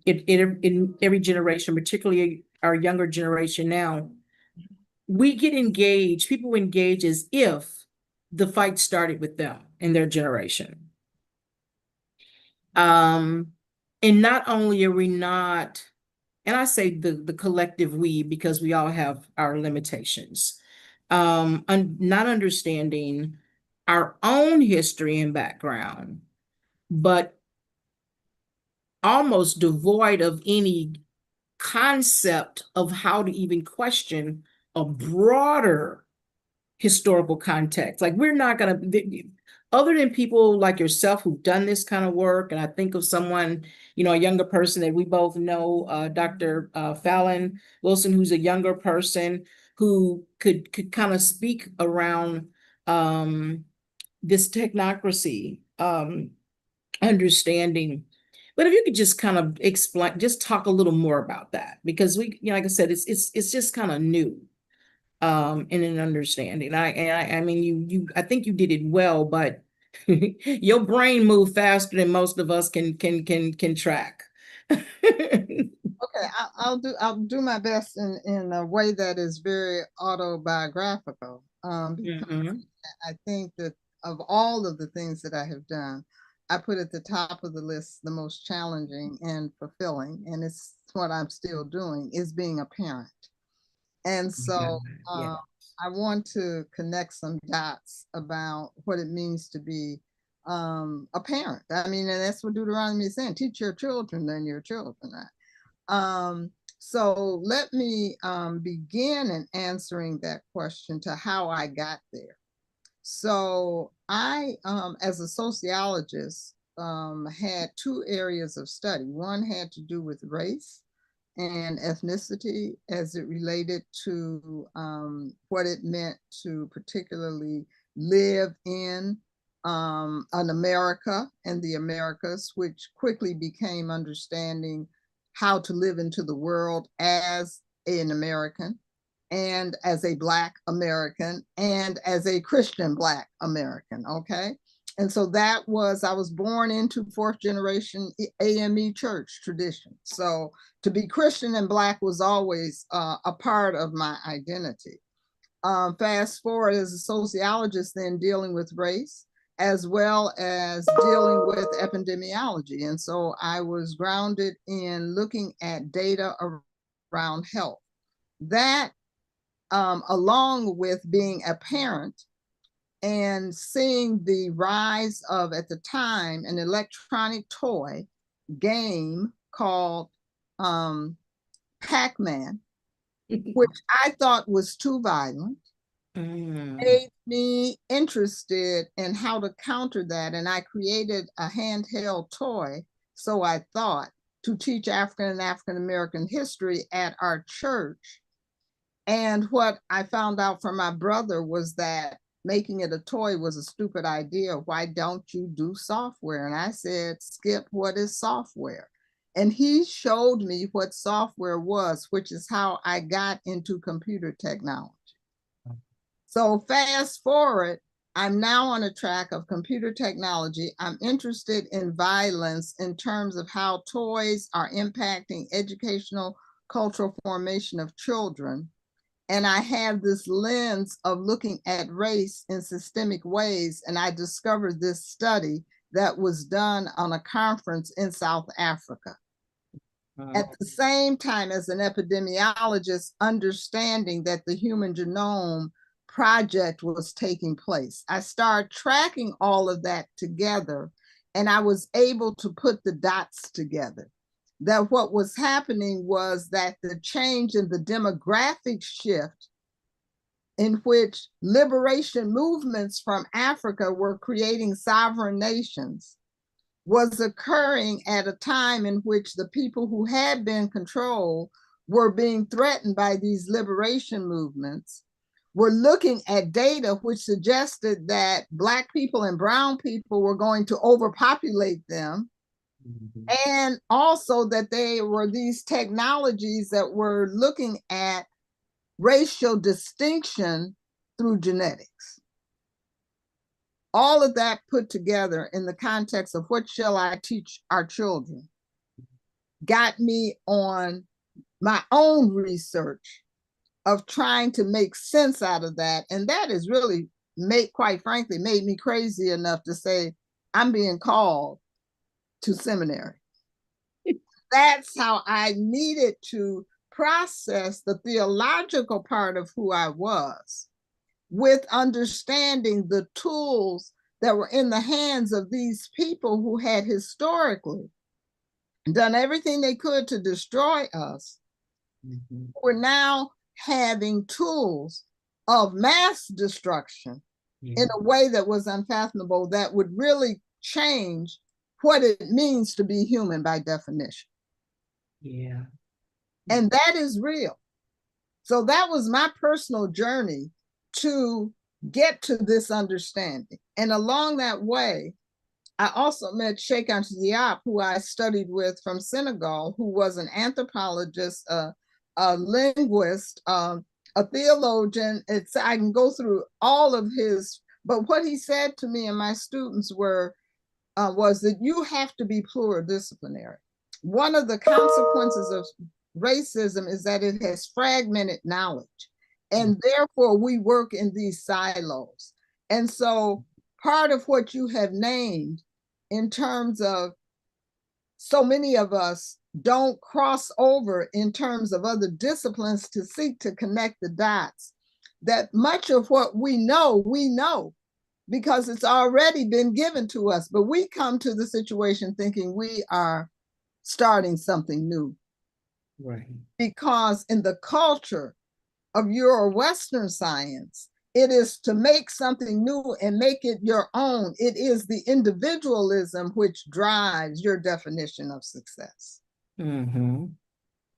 every generation, particularly our younger generation now. We get engaged, people engage as if the fight started with them in their generation. And not only are we not, and I say the collective we, because we all have our limitations, not understanding our own history and background, but almost devoid of any concept of how to even question a broader historical context. Like, we're not going to, other than people like yourself who've done this kind of work, and I think of someone, a younger person that we both know, Dr. Fallon Wilson, who's a younger person who could kind of speak around this technocracy understanding. But if you could just kind of explain, just talk a little more about that, because we, like I said, it's just kind of new in an understanding. I mean, I think you did it well, but your brain moved faster than most of us can track. Okay, I'll do my best in a way that is very autobiographical. Because Mhm. I think that of all of the things that I have done, I put at the top of the list the most challenging and fulfilling, and it's what I'm still doing, is being a parent. And so Yeah. I want to connect some dots about what it means to be a parent. I mean, and that's what Deuteronomy is saying: teach your children than your children, right? So let me begin in answering that question to how I got there. So I, as a sociologist, had two areas of study. One had to do with race and ethnicity as it related to what it meant to particularly live in an America and the Americas, which quickly became understanding how to live into the world as an American, and as a Black American, and as a Christian Black American, okay? And so that was, I was born into fourth generation AME church tradition. So to be Christian and Black was always a part of my identity. Fast forward, as a sociologist, then dealing with race as well as dealing with epidemiology. And so I was grounded in looking at data around health. That, along with being a parent and seeing the rise of, at the time, an electronic toy game called Pac-Man, which I thought was too violent, made me interested in how to counter that. And I created a handheld toy, so I thought, to teach African and African American history at our church. And what I found out from my brother was that making it a toy was a stupid idea. Why don't you do software? And I said, Skip, what is software? And he showed me what software was, which is how I got into computer technology. So fast forward, I'm now on a track of computer technology. I'm interested in violence in terms of how toys are impacting educational, cultural formation of children. And I have this lens of looking at race in systemic ways. And I discovered this study that was done on a conference in South Africa. At the same time, as an epidemiologist, understanding that the Human Genome Project was taking place, I started tracking all of that together, and I was able to put the dots together. That what was happening was that the change in the demographic shift in which liberation movements from Africa were creating sovereign nations was occurring at a time in which the people who had been controlled were being threatened by these liberation movements. We're looking at data which suggested that Black people and brown people were going to overpopulate them. And also that they were these technologies that were looking at racial distinction through genetics. All of that put together in the context of what shall I teach our children got me on my own research of trying to make sense out of that. And that has really quite frankly, made me crazy enough to say, I'm being called to seminary. That's how I needed to process the theological part of who I was with understanding the tools that were in the hands of these people who had historically done everything they could to destroy us. We're now having tools of mass destruction in a way that was unfathomable, that would really change what it means to be human by definition. Yeah. And that is real. So that was my personal journey to get to this understanding. And along that way, I also met Cheikh Anta Diop, who I studied with from Senegal, who was an anthropologist, a linguist, a theologian. I can go through all of his, but what he said to me and my students was that you have to be pluridisciplinary. One of the consequences of racism is that it has fragmented knowledge, and therefore we work in these silos. And so part of what you have named in terms of so many of us don't cross over in terms of other disciplines to seek to connect the dots, that much of what we know because it's already been given to us, but we come to the situation thinking we are starting something new. Right. Because in the culture of your Western science, it is to make something new and make it your own. It is the individualism which drives your definition of success. And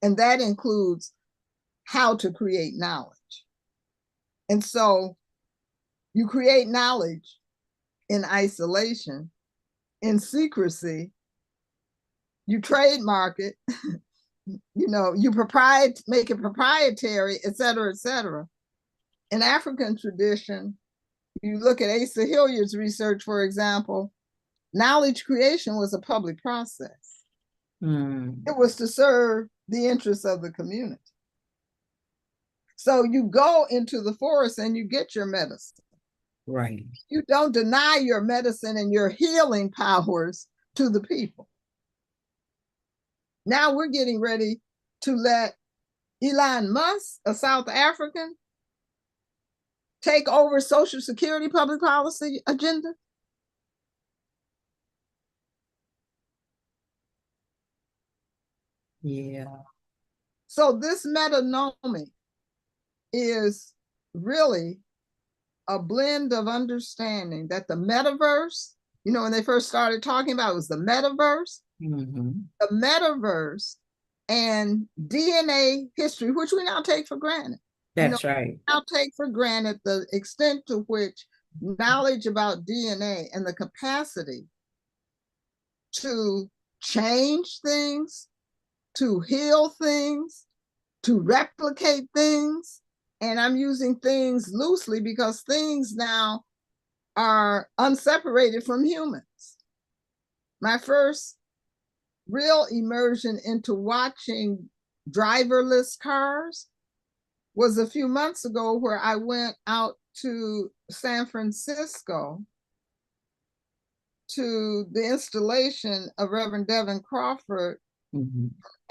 that includes how to create knowledge. And so you create knowledge in isolation, in secrecy, you trademark it, you make it proprietary, et cetera, et cetera. In African tradition, you look at Asa Hilliard's research, for example, knowledge creation was a public process. It was to serve the interests of the community. So you go into the forest and you get your medicine. Right. You don't deny your medicine and your healing powers to the people. Now we're getting ready to let Elon Musk, a South African, take over Social Security public policy agenda. Yeah. So this metonymy is really a blend of understanding that the metaverse, when they first started talking about it, was the metaverse, the metaverse and DNA history, which we now take for granted. That's right. We now take for granted the extent to which knowledge about DNA and the capacity to change things, to heal things, to replicate things. And I'm using things loosely because things now are unseparated from humans. My first real immersion into watching driverless cars was a few months ago, where I went out to San Francisco to the installation of Reverend Devin Crawford,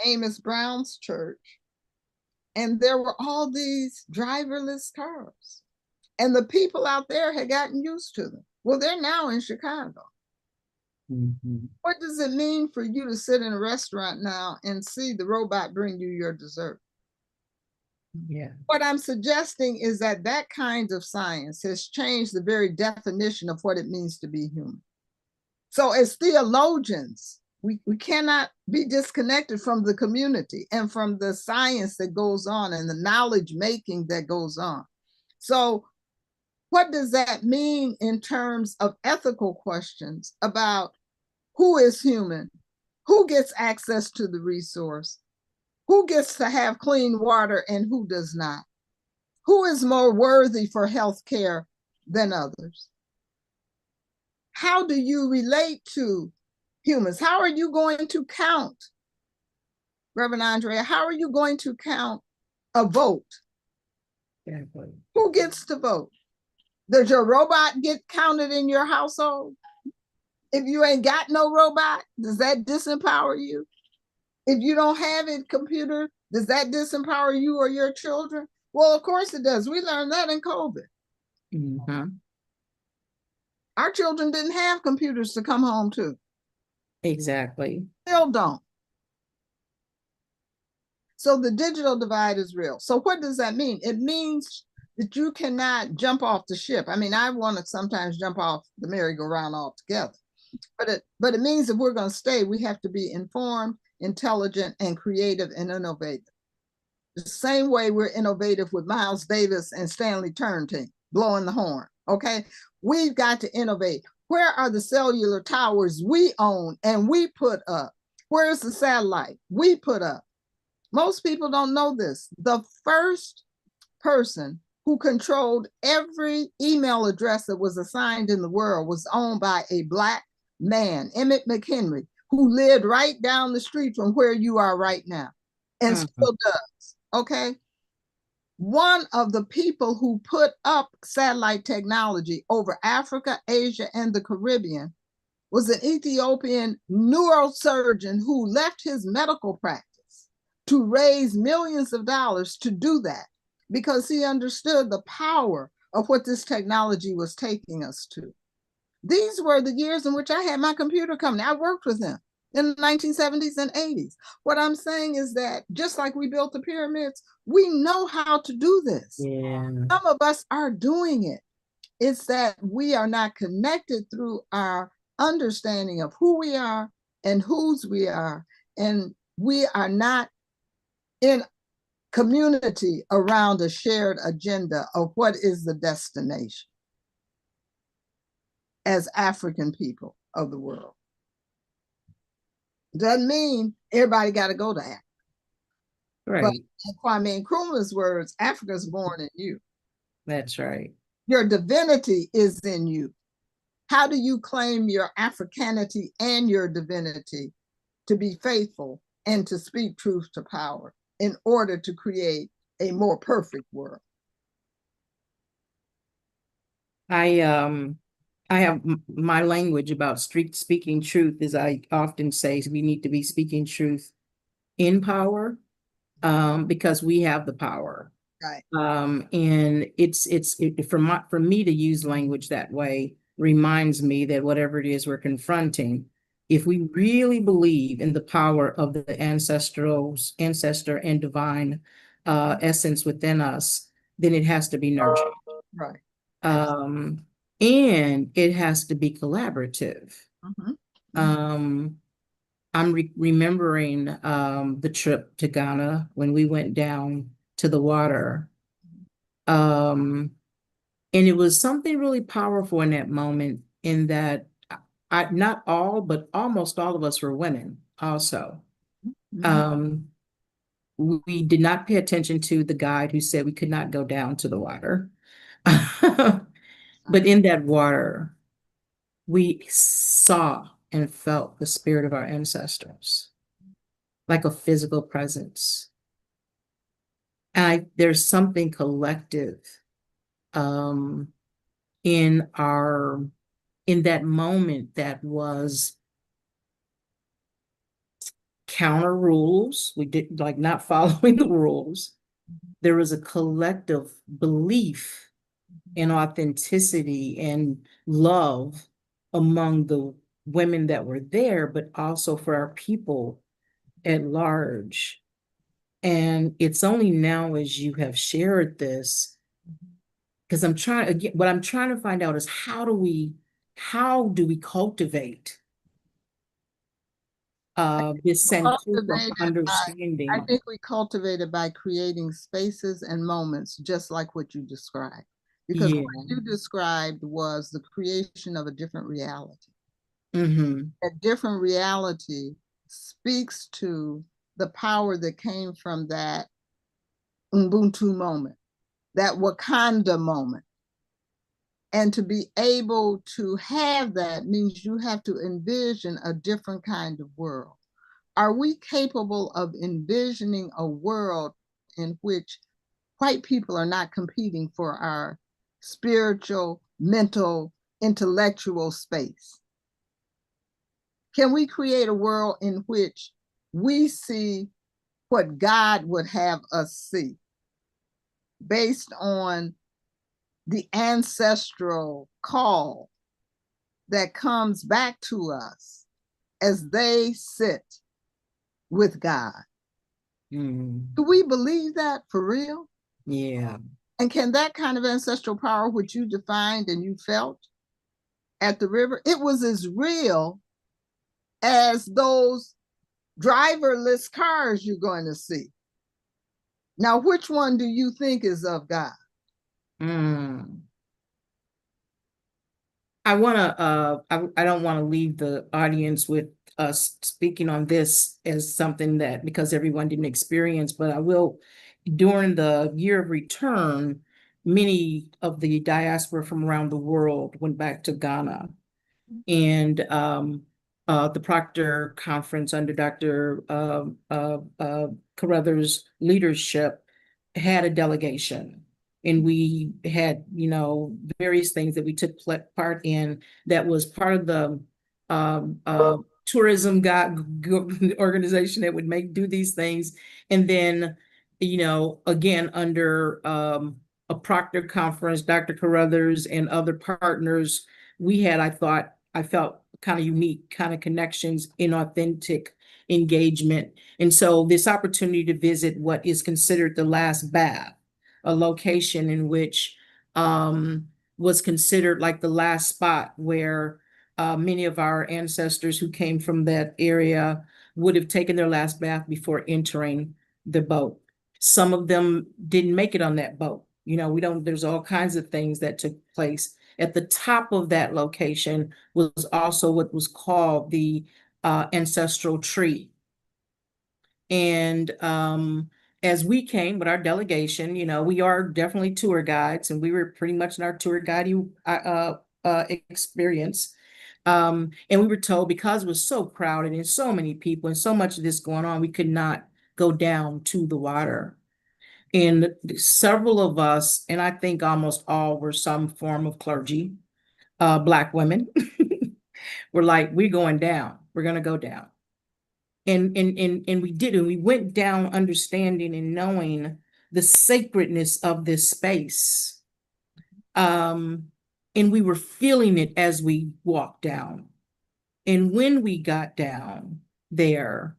Amos Brown's church. And there were all these driverless cars. And the people out there had gotten used to them. Well, they're now in Chicago. What does it mean for you to sit in a restaurant now and see the robot bring you your dessert? Yeah. What I'm suggesting is that that kind of science has changed the very definition of what it means to be human. So as theologians, we cannot be disconnected from the community and from the science that goes on and the knowledge making that goes on. So what does that mean in terms of ethical questions about who is human, who gets access to the resource, who gets to have clean water and who does not? Who is more worthy for health care than others? How do you relate to humans? How are you going to count, Reverend Andrea, how are you going to count a vote? Exactly. Who gets to vote? Does your robot get counted in your household? If you ain't got no robot, does that disempower you? If you don't have a computer, does that disempower you or your children? Well, of course it does. We learned that in COVID. Our children didn't have computers to come home to. Exactly. Still don't. So the digital divide is real. So what does that mean? It means that you cannot jump off the ship. I mean, I want to sometimes jump off the merry-go-round altogether. But it means if we're going to stay, we have to be informed, intelligent, and creative and innovative. The same way we're innovative with Miles Davis and Stanley Turrentine blowing the horn, okay? We've got to innovate. Where are the cellular towers we own and we put up? Where's the satellite we put up? Most people don't know this. The first person who controlled every email address that was assigned in the world was owned by a Black man, Emmett McHenry, who lived right down the street from where you are right now and still does, okay? One of the people who put up satellite technology over Africa, Asia, and the Caribbean was an Ethiopian neurosurgeon who left his medical practice to raise millions of dollars to do that because he understood the power of what this technology was taking us to. These were the years in which I had my computer company. I worked with them in the 1970s and 80s. What I'm saying is that just like we built the pyramids, we know how to do this. Yeah. Some of us are doing it. It's that we are not connected through our understanding of who we are and whose we are. And we are not in community around a shared agenda of what is the destination as African people of the world. Doesn't mean everybody got to go to Africa. Right. But in Kwame Nkrumah's words, Africa's born in you. That's right. Your divinity is in you. How do you claim your Africanity and your divinity to be faithful and to speak truth to power in order to create a more perfect world? I have my language about speaking truth is I often say we need to be speaking truth in power because we have the power. Right. And for me to use language that way reminds me that whatever it is we're confronting, if we really believe in the power of the ancestor and divine essence within us, then it has to be nurtured. Right. And it has to be collaborative. I'm remembering the trip to Ghana when we went down to the water. And it was something really powerful in that moment in that not all, but almost all of us were women also. We did not pay attention to the guide who said we could not go down to the water. But in that water, we saw and felt the spirit of our ancestors, like a physical presence. There's something collective um, in that moment that was counter rules. We did like not following the rules. There was a collective belief in authenticity and love among the women that were there, but also for our people at large. And it's only now as you have shared this, because what I'm trying to find out is how do we cultivate this sense of Cultivated I understanding? think we cultivate it by creating spaces and moments just like what you described. Because Yeah. what you described was the creation of a different reality. Mm-hmm. A different reality speaks to the power that came from that Ubuntu moment, that Wakanda moment. And to be able to have that means you have to envision a different kind of world. Are we capable of envisioning a world in which white people are not competing for our spiritual, mental, intellectual space? Can we create a world in which we see what God would have us see based on the ancestral call that comes back to us as they sit with God? Mm. Do we believe that for real? Yeah. And can that kind of ancestral power, which you defined and you felt at the river, it was as real as those driverless cars you're going to see. Now, which one do you think is of God? Mm. I don't want to leave the audience with us speaking on this as something that because everyone didn't experience, but I will. During the year of return, many of the diaspora from around the world went back to Ghana. And the Proctor Conference under Dr. Carruthers' leadership had a delegation. And we had, various things that we took part in that was part of the tourism organization that would do these things. And then, again, under a Proctor Conference, Dr. Carruthers and other partners, we had, I felt kind of unique kind of connections in authentic engagement. And so this opportunity to visit what is considered the last bath, a location in which was considered like the last spot where many of our ancestors who came from that area would have taken their last bath before entering the boat. Some of them didn't make it on that boat. There's all kinds of things that took place. At the top of that location was also what was called the ancestral tree. And as we came with our delegation, we are definitely tour guides, and we were pretty much in our tour guiding experience. And we were told because it was so crowded and so many people and so much of this going on, we could not go down to the water. And several of us, and I think almost all, were some form of clergy, Black women, were like, we're going down. We're going to go down. And we did, and we went down understanding and knowing the sacredness of this space. And we were feeling it as we walked down. And when we got down there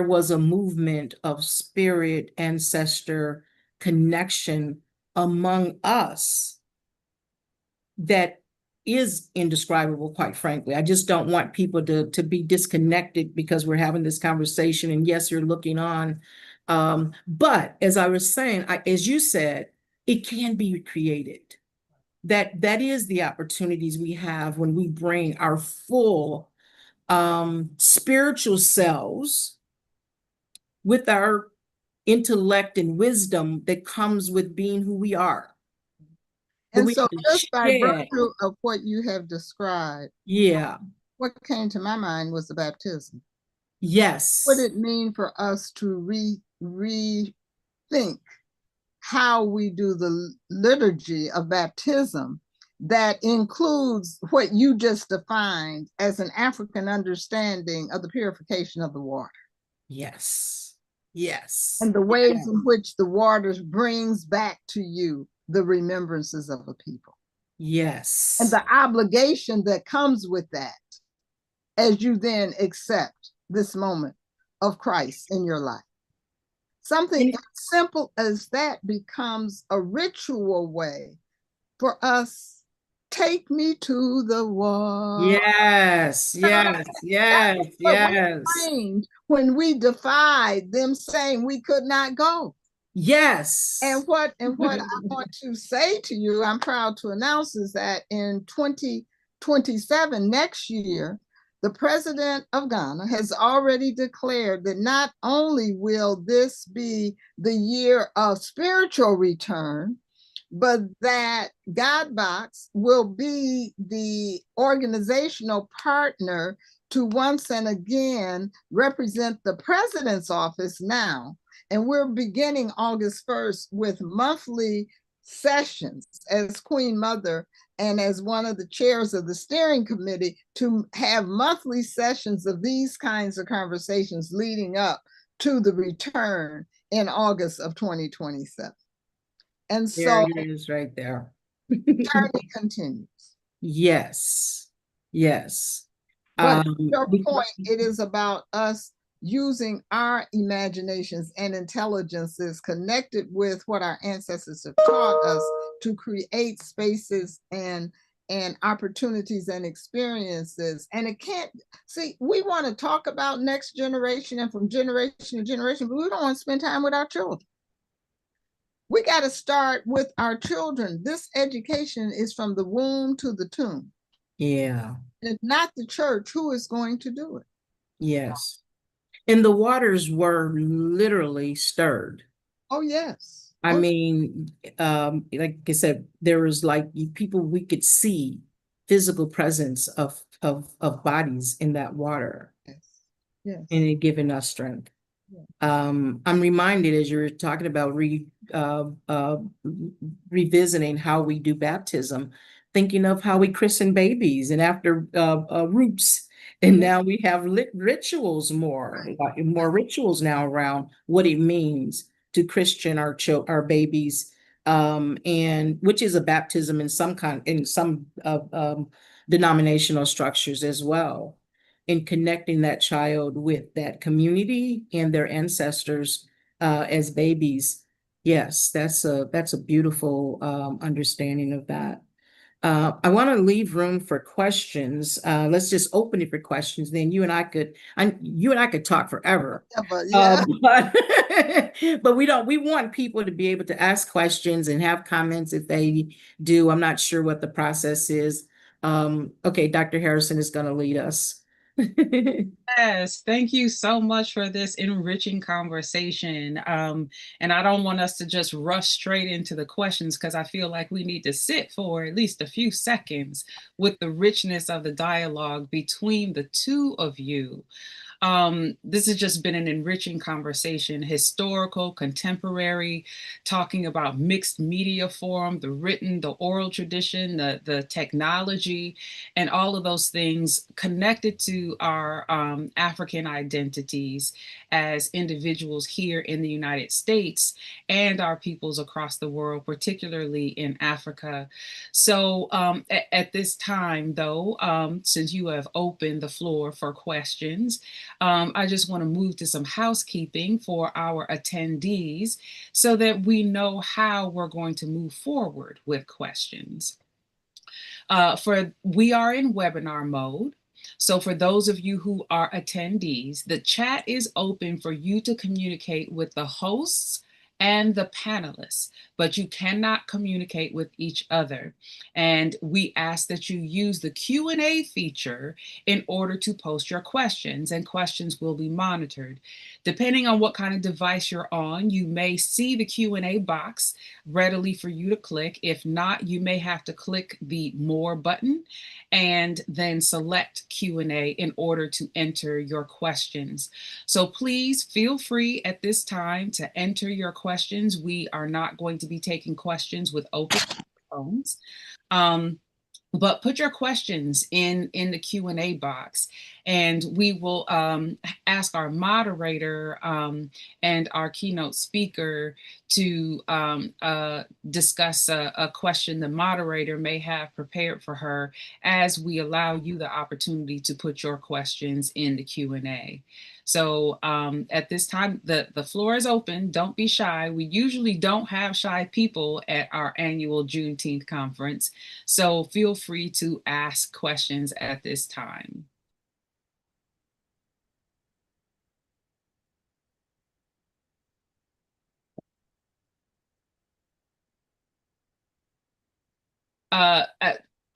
was a movement of spirit, ancestor connection among us that is indescribable, quite frankly. I just don't want people to be disconnected because we're having this conversation. And yes, you're looking on. But as I was saying, as you said, it can be recreated. That is the opportunities we have when we bring our full spiritual selves with our intellect and wisdom that comes with being who we are. but And we so have to just by share. virtue of what you have described, Yeah. what came to my mind was the baptism. What Yes. it mean for us to rethink how we do the liturgy of baptism that includes what you just defined as an African understanding of the purification of the water Yes. Yes. and the ways Yeah. in which the water brings back to you the remembrances of a people and Yes. the obligation that comes with that as you then accept this moment of Christ in your life. Something And as simple as that becomes a ritual way for us. Take me to the water. yes, yes, yes, That's what we yes, claimed when we defied them saying we could not go. yes. And what I want to say to you, I'm proud to announce, is that in 2027, next year, the president of Ghana has already declared that not only will this be the year of spiritual return, but that Godbox will be the organizational partner to once and again represent the president's office now. And we're beginning August 1st with monthly sessions as Queen Mother and as one of the chairs of the steering committee to have monthly sessions of these kinds of conversations leading up to the return in August of 2027. And There so it is right there. journey continues. Yes, yes. But your Be- point, it is about us using our imaginations and intelligences connected with what our ancestors have taught us to create spaces and opportunities and experiences. And it can't, see, we want to talk about next generation and from generation to generation, but we don't want to spend time with our children. We got to start with our children. This education is from the womb to the tomb. yeah, If not the church, who is going to do it? yes. And the waters were literally stirred. Oh, yes. I Oh, mean, like I said, there was like people we could see physical presence of bodies in that water, yes. Yes. and it giving us strength. Yeah. I'm reminded as you're talking about revisiting how we do baptism, thinking of how we christen babies and after roots. And Yeah. now we have rituals more, like more rituals now around what it means to Christian our babies, and which is a baptism in some kind in some denominational structures as well, in connecting that child with that community and their ancestors as babies. Yes, that's a beautiful understanding of that. I want to leave room for questions. Let's just open it for questions. Then you and I could talk forever. Yeah, but yeah. But but we don't. We want people to be able to ask questions and have comments if they do. I'm not sure what the process is. Okay, Dr. Harrison is going to lead us. Yes, thank you so much for this enriching conversation. And I don't want us to just rush straight into the questions because I feel like we need to sit for at least a few seconds with the richness of the dialogue between the two of you. This has just been an enriching conversation, historical, contemporary, talking about mixed media form, the written, the oral tradition, the technology, and all of those things connected to our African identities as individuals here in the United States and our peoples across the world, particularly in Africa. So at this time, though, since you have opened the floor for questions, I just want to move to some housekeeping for our attendees so that we know how we're going to move forward with questions. We are in webinar mode. So for those of you who are attendees, the chat is open for you to communicate with the hosts and the panelists, but you cannot communicate with each other. And we ask that you use the Q&A feature in order to post your questions, and questions will be monitored. Depending on what kind of device you're on, you may see the Q&A box readily for you to click. If not, you may have to click the More button and then select Q&A in order to enter your questions. So please feel free at this time to enter your questions. We are not going to be taking questions with open phones. But put your questions in the Q&A box, and we will ask our moderator and our keynote speaker to discuss a question the moderator may have prepared for her as we allow you the opportunity to put your questions in the Q&A. So at this time, the floor is open. Don't be shy. We usually don't have shy people at our annual Juneteenth conference. So feel free to ask questions at this time.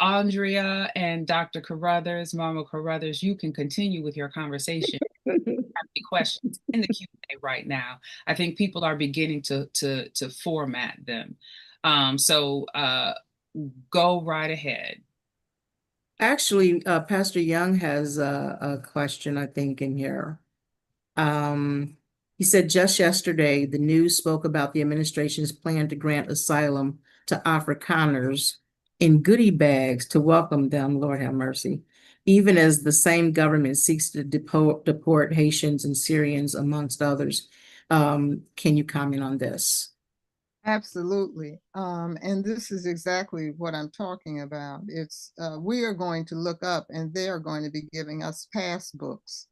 Andrea and Dr. Carruthers, Mama Carruthers, you can continue with your conversation. Have any questions in the Q&A right now? I think people are beginning to format them. So go right ahead. Actually, Pastor Young has a question, I think, in here. He said just yesterday, the news spoke about the administration's plan to grant asylum to Afrikaners in goodie bags to welcome them, Lord have mercy, even as the same government seeks to deport Haitians and Syrians, amongst others. Can you comment on this? Absolutely. And this is exactly what I'm talking about. It's we are going to look up and they are going to be giving us passbooks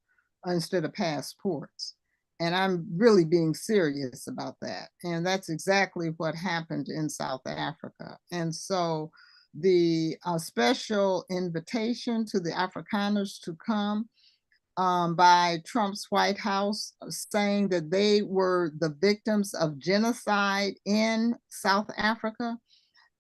instead of passports. And I'm really being serious about that. And that's exactly what happened in South Africa. And so the special invitation to the Afrikaners to come by Trump's White House saying that they were the victims of genocide in South Africa.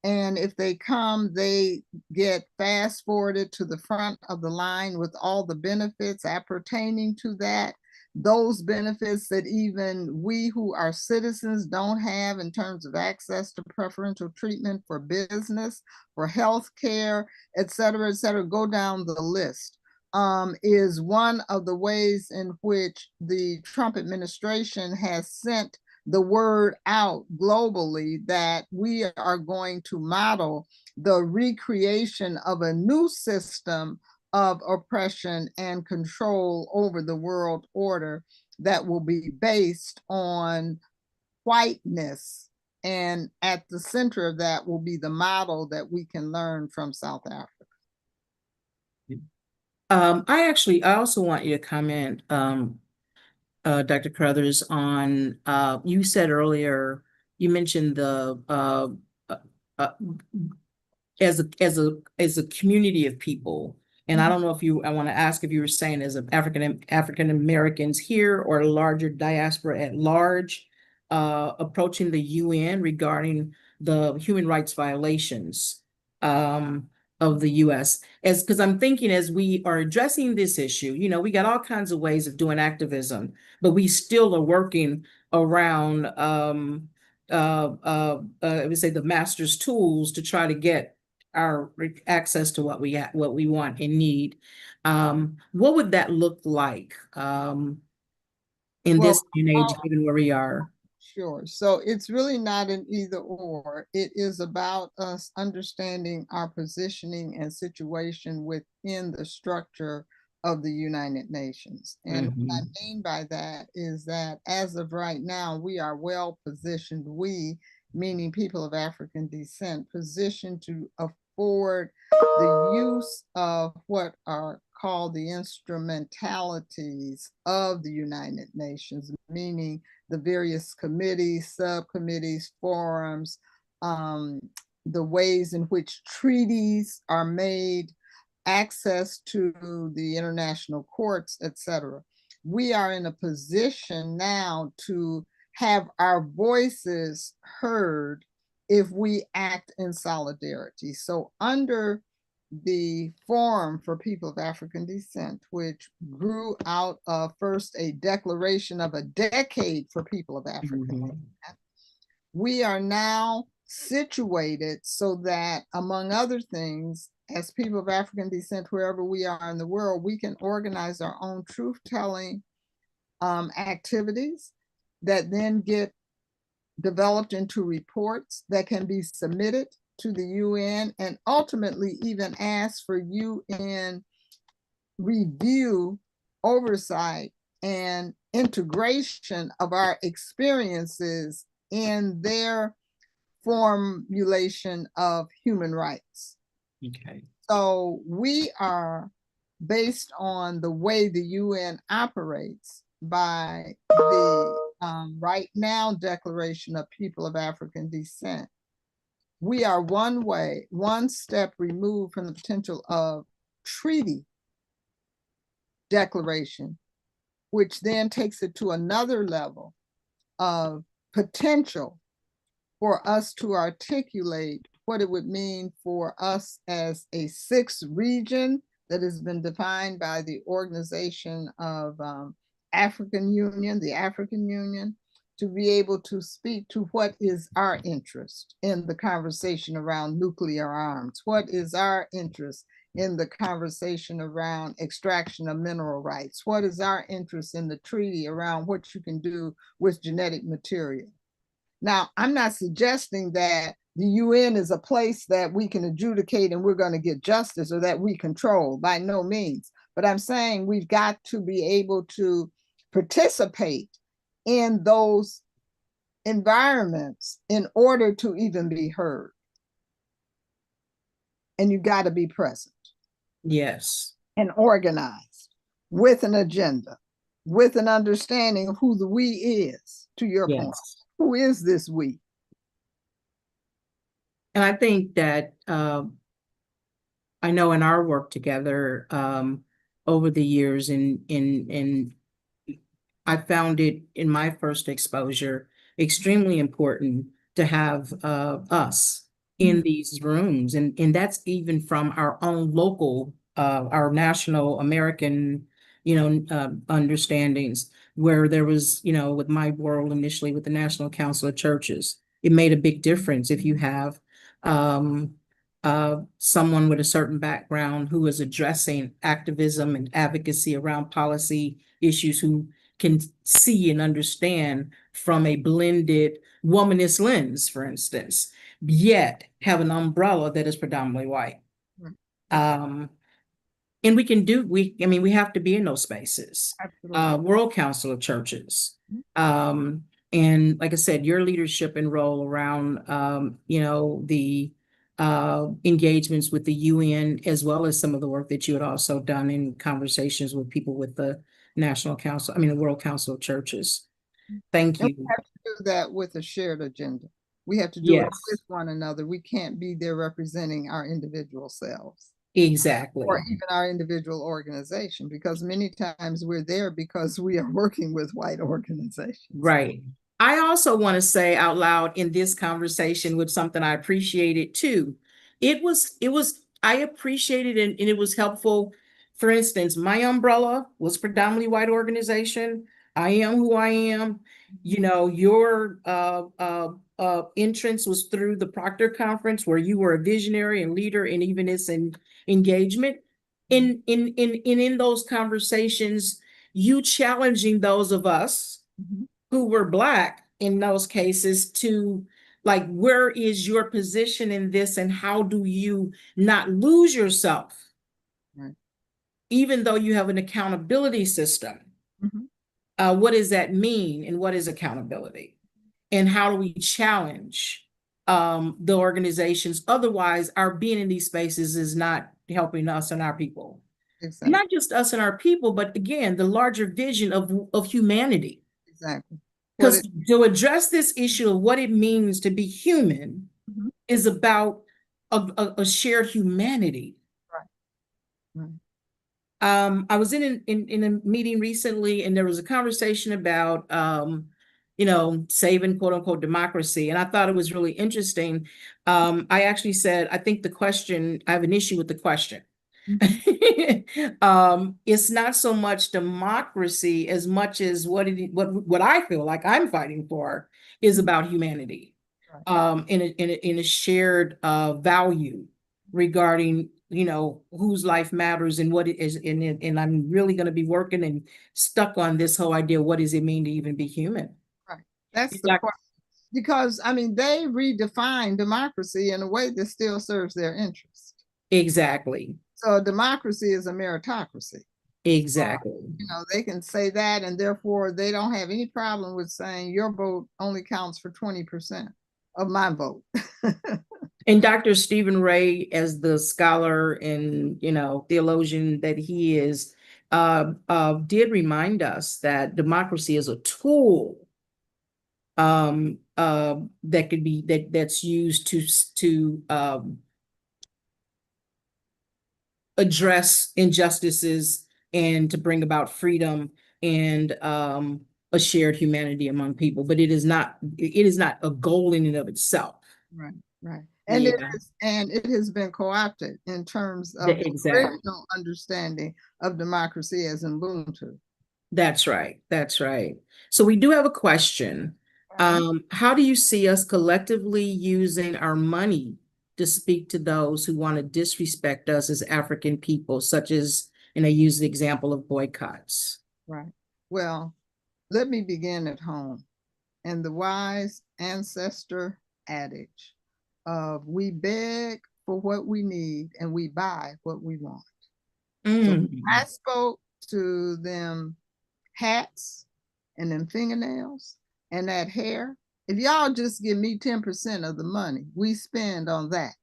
And if they come, they get fast forwarded to the front of the line with all the benefits appertaining to that. Those benefits that even we who are citizens don't have in terms of access to preferential treatment for business, for health care, et cetera, go down the list. Is one of the ways in which the Trump administration has sent the word out globally that we are going to model the recreation of a new system of oppression and control over the world order that will be based on whiteness. And at the center of that will be the model that we can learn from South Africa. I also want you to comment, Dr. Carruthers, on you said earlier, you mentioned the as a community of people. And I don't know if I want to ask if you were saying as African Americans here or a larger diaspora at large, approaching the UN regarding the human rights violations of the US. Because I'm thinking as we are addressing this issue, we got all kinds of ways of doing activism, but we still are working around I would say the master's tools to try to get our access to what we want and need. What would that look like in this day and age, given where we are? Sure. So it's really not an either or. It is about us understanding our positioning and situation within the structure of the United Nations. And what I mean by that is that as of right now, we are well positioned, we, meaning people of African descent, positioned to afford the use of what are called the instrumentalities of the United Nations, meaning the various committees, subcommittees, forums, the ways in which treaties are made, access to the international courts, etc. We are in a position now to have our voices heard if we act in solidarity. So under the Forum for People of African Descent, which grew out of first a declaration of a decade for people of African descent. We are now situated so that, among other things, as people of African descent, wherever we are in the world, we can organize our own truth-telling activities that then get developed into reports that can be submitted to the UN and ultimately even ask for UN review, oversight, and integration of our experiences in their formulation of human rights. Okay. So we are based on the way the UN operates by the right now Declaration of People of African Descent. We are one step removed from the potential of treaty declaration, which then takes it to another level of potential for us to articulate what it would mean for us as a sixth region that has been defined by the Organization of African Union, the African Union, to be able to speak to what is our interest in the conversation around nuclear arms, what is our interest in the conversation around extraction of mineral rights, what is our interest in the treaty around what you can do with genetic material. Now, I'm not suggesting that the UN is a place that we can adjudicate and we're going to get justice or that we control, by no means. But I'm saying we've got to be able to participate in those environments in order to even be heard. And you got to be present. Yes. And organized with an agenda, with an understanding of who the we is, to your point. Who is this we? And I think that I know in our work together over the years, and I found it in my first exposure extremely important to have us in these rooms, and that's even from our own local, our national American, understandings, where there was, with my world initially with the National Council of Churches, it made a big difference if you have someone with a certain background who is addressing activism and advocacy around policy issues, who can see and understand from a blended womanist lens, for instance, yet have an umbrella that is predominantly white. And we have to be in those spaces. World Council of Churches. And like I said, your leadership and role around, the engagements with the UN, as well as some of the work that you had also done in conversations with people with the the World Council of Churches. Thank you. We have to do that with a shared agenda. We have to do it with one another. We can't be there representing our individual selves. Exactly. Or even our individual organization, because many times we're there because we are working with white organizations. Right. I also want to say out loud in this conversation with something I appreciated too. I appreciated it, and it was helpful. For instance, my umbrella was predominantly white organization. I am who I am. Your entrance was through the Proctor Conference, where you were a visionary and leader, and even its engagement. In those conversations, you challenging those of us who were Black in those cases to, like, where is your position in this, and how do you not lose yourself, even though you have an accountability system? What does that mean, and what is accountability, and how do we challenge the organizations? Otherwise, our being in these spaces is not helping us and our people. Exactly. Not just us and our people, but again, the larger vision of humanity. Exactly. Because to address this issue of what it means to be human is about a shared humanity. Right. I was in a meeting recently, and there was a conversation about saving quote unquote democracy. And I thought it was really interesting. I actually said, I think I have an issue with the question. It's not so much democracy as much as what I feel like I'm fighting for is about humanity, in a shared value regarding whose life matters and what it is. And I'm really going to be working and stuck on this whole idea. What does it mean to even be human? Right. That's the question. Because I mean, they redefine democracy in a way that still serves their interest. Exactly. So democracy is a meritocracy. Exactly. They can say that, and therefore they don't have any problem with saying your vote only counts for 20% of my vote. And Dr. Stephen Ray, as the scholar and theologian that he is, did remind us that democracy is a tool that could be that's used to address injustices and to bring about freedom and a shared humanity among people. But it is not a goal in and of itself. Right, right. And it has been co-opted in terms of the original understanding of democracy as in Ubuntu. That's right. That's right. So we do have a question. How do you see us collectively using our money to speak to those who want to disrespect us as African people, such as, and I use the example of boycotts? Right. Well, let me begin at home. And the wise ancestor adage of we beg for what we need and we buy what we want. So I spoke to them hats and them fingernails and that hair. If y'all just give me 10% of the money we spend on that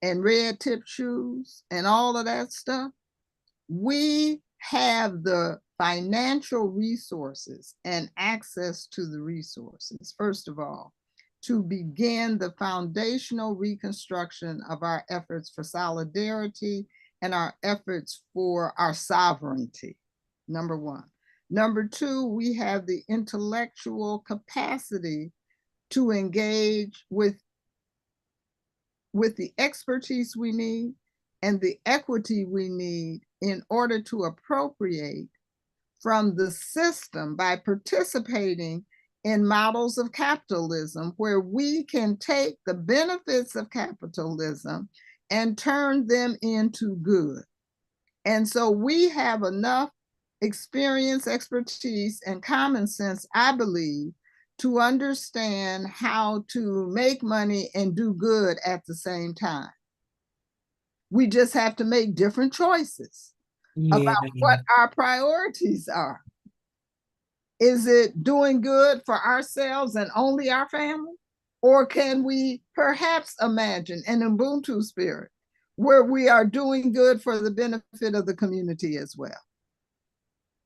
and red tip shoes and all of that stuff, we have the financial resources and access to the resources, first of all, to begin the foundational reconstruction of our efforts for solidarity and our efforts for our sovereignty, number one. Number two, we have the intellectual capacity to engage with the expertise we need and the equity we need in order to appropriate from the system by participating in models of capitalism where we can take the benefits of capitalism and turn them into good. And so we have enough experience, expertise, and common sense, I believe, to understand how to make money and do good at the same time. We just have to make different choices about what our priorities are. Is it doing good for ourselves and only our family? Or can we perhaps imagine an Ubuntu spirit where we are doing good for the benefit of the community as well?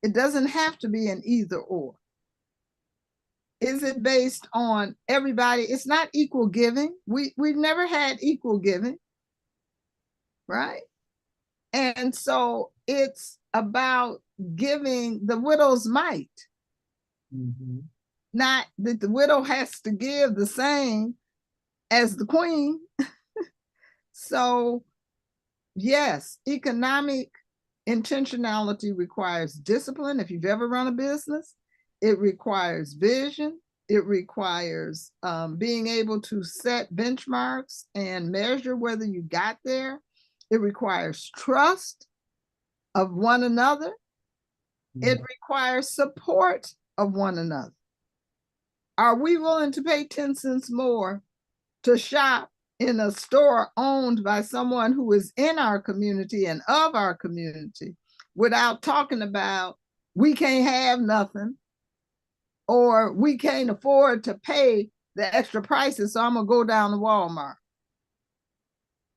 It doesn't have to be an either or. Is it based on everybody? It's not equal giving. We've never had equal giving, right? And so it's about giving the widow's mite. Not that the widow has to give the same as the queen. So yes, economic intentionality requires discipline. If you've ever run a business, it requires vision. It requires being able to set benchmarks and measure whether you got there. It requires trust of one another. It requires support of one another. Are we willing to pay 10 cents more to shop in a store owned by someone who is in our community and of our community without talking about we can't have nothing or we can't afford to pay the extra prices, so I'm gonna go down to Walmart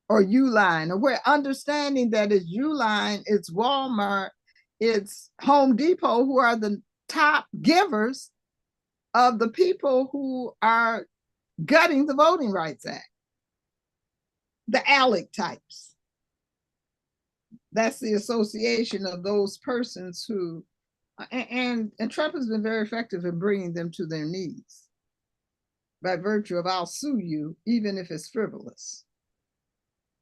or Uline, or we're understanding that it's Uline, it's Walmart, it's Home Depot, who are the top givers of the people who are gutting the Voting Rights Act, the ALEC types. That's the association of those persons who And Trump has been very effective in bringing them to their knees by virtue of I'll sue you, even if it's frivolous.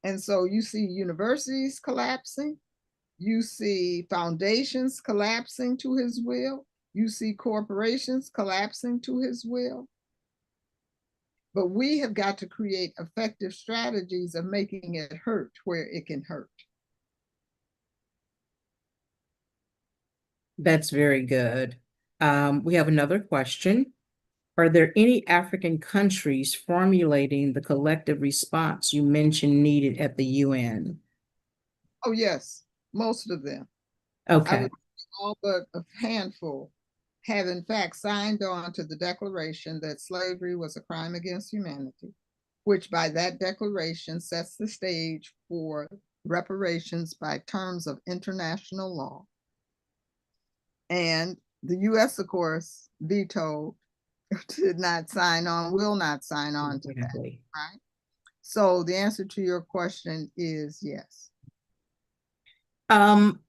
And so you see universities collapsing, you see foundations collapsing to his will, you see corporations collapsing to his will. But we have got to create effective strategies of making it hurt where it can hurt. That's very good. We have another question. Are there any African countries formulating the collective response you mentioned needed at the UN? Oh, yes, most of them. Okay. I would say all but a handful have in fact signed on to the declaration that slavery was a crime against humanity, which by that declaration sets the stage for reparations by terms of international law. And the US, of course, vetoed, did not sign on, will not sign on to that, right? So the answer to your question is yes.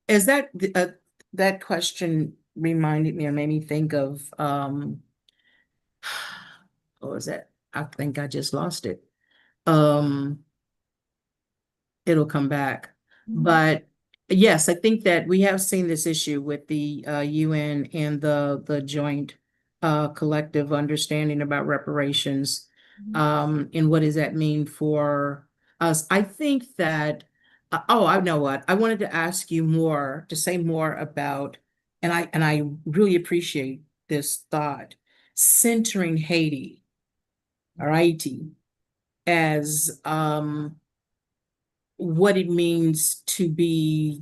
Is that question reminded me or made me think of what was that? I think I just lost it. It'll come back. But yes, I think that we have seen this issue with the UN and the joint collective understanding about reparations. And what does that mean for us? I think that oh, I know what. I wanted to ask you more, to say more about, and I really appreciate this thought, centering Haiti, or Haiti, as what it means to be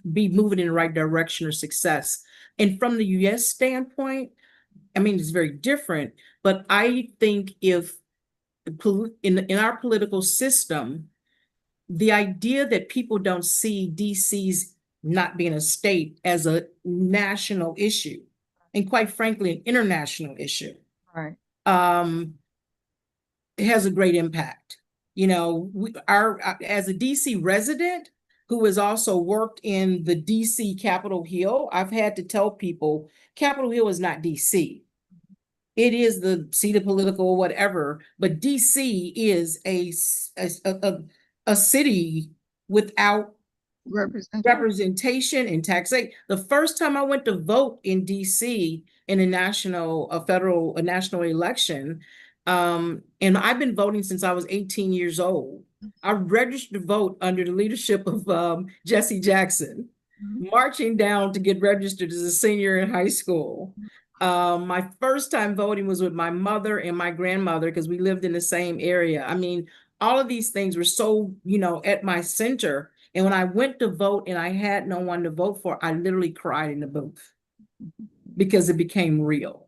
moving in the right direction or success. And from the US standpoint, I mean, it's very different, but I think if in our political system, the idea that people don't see DC's not being a state as a national issue, and quite frankly, an international issue, Right. It has a great impact. You know, as a DC resident who has also worked in the DC Capitol Hill, I've had to tell people Capitol Hill is not DC. It is the seat of political whatever, but DC is a city without representation and taxation. The first time I went to vote in DC in a national election, and I've been voting since I was 18 years old. I registered to vote under the leadership of Jesse Jackson, marching down to get registered as a senior in high school. My first time voting was with my mother and my grandmother because we lived in the same area. I mean, all of these things were so, at my center. And when I went to vote and I had no one to vote for, I literally cried in the booth because it became real.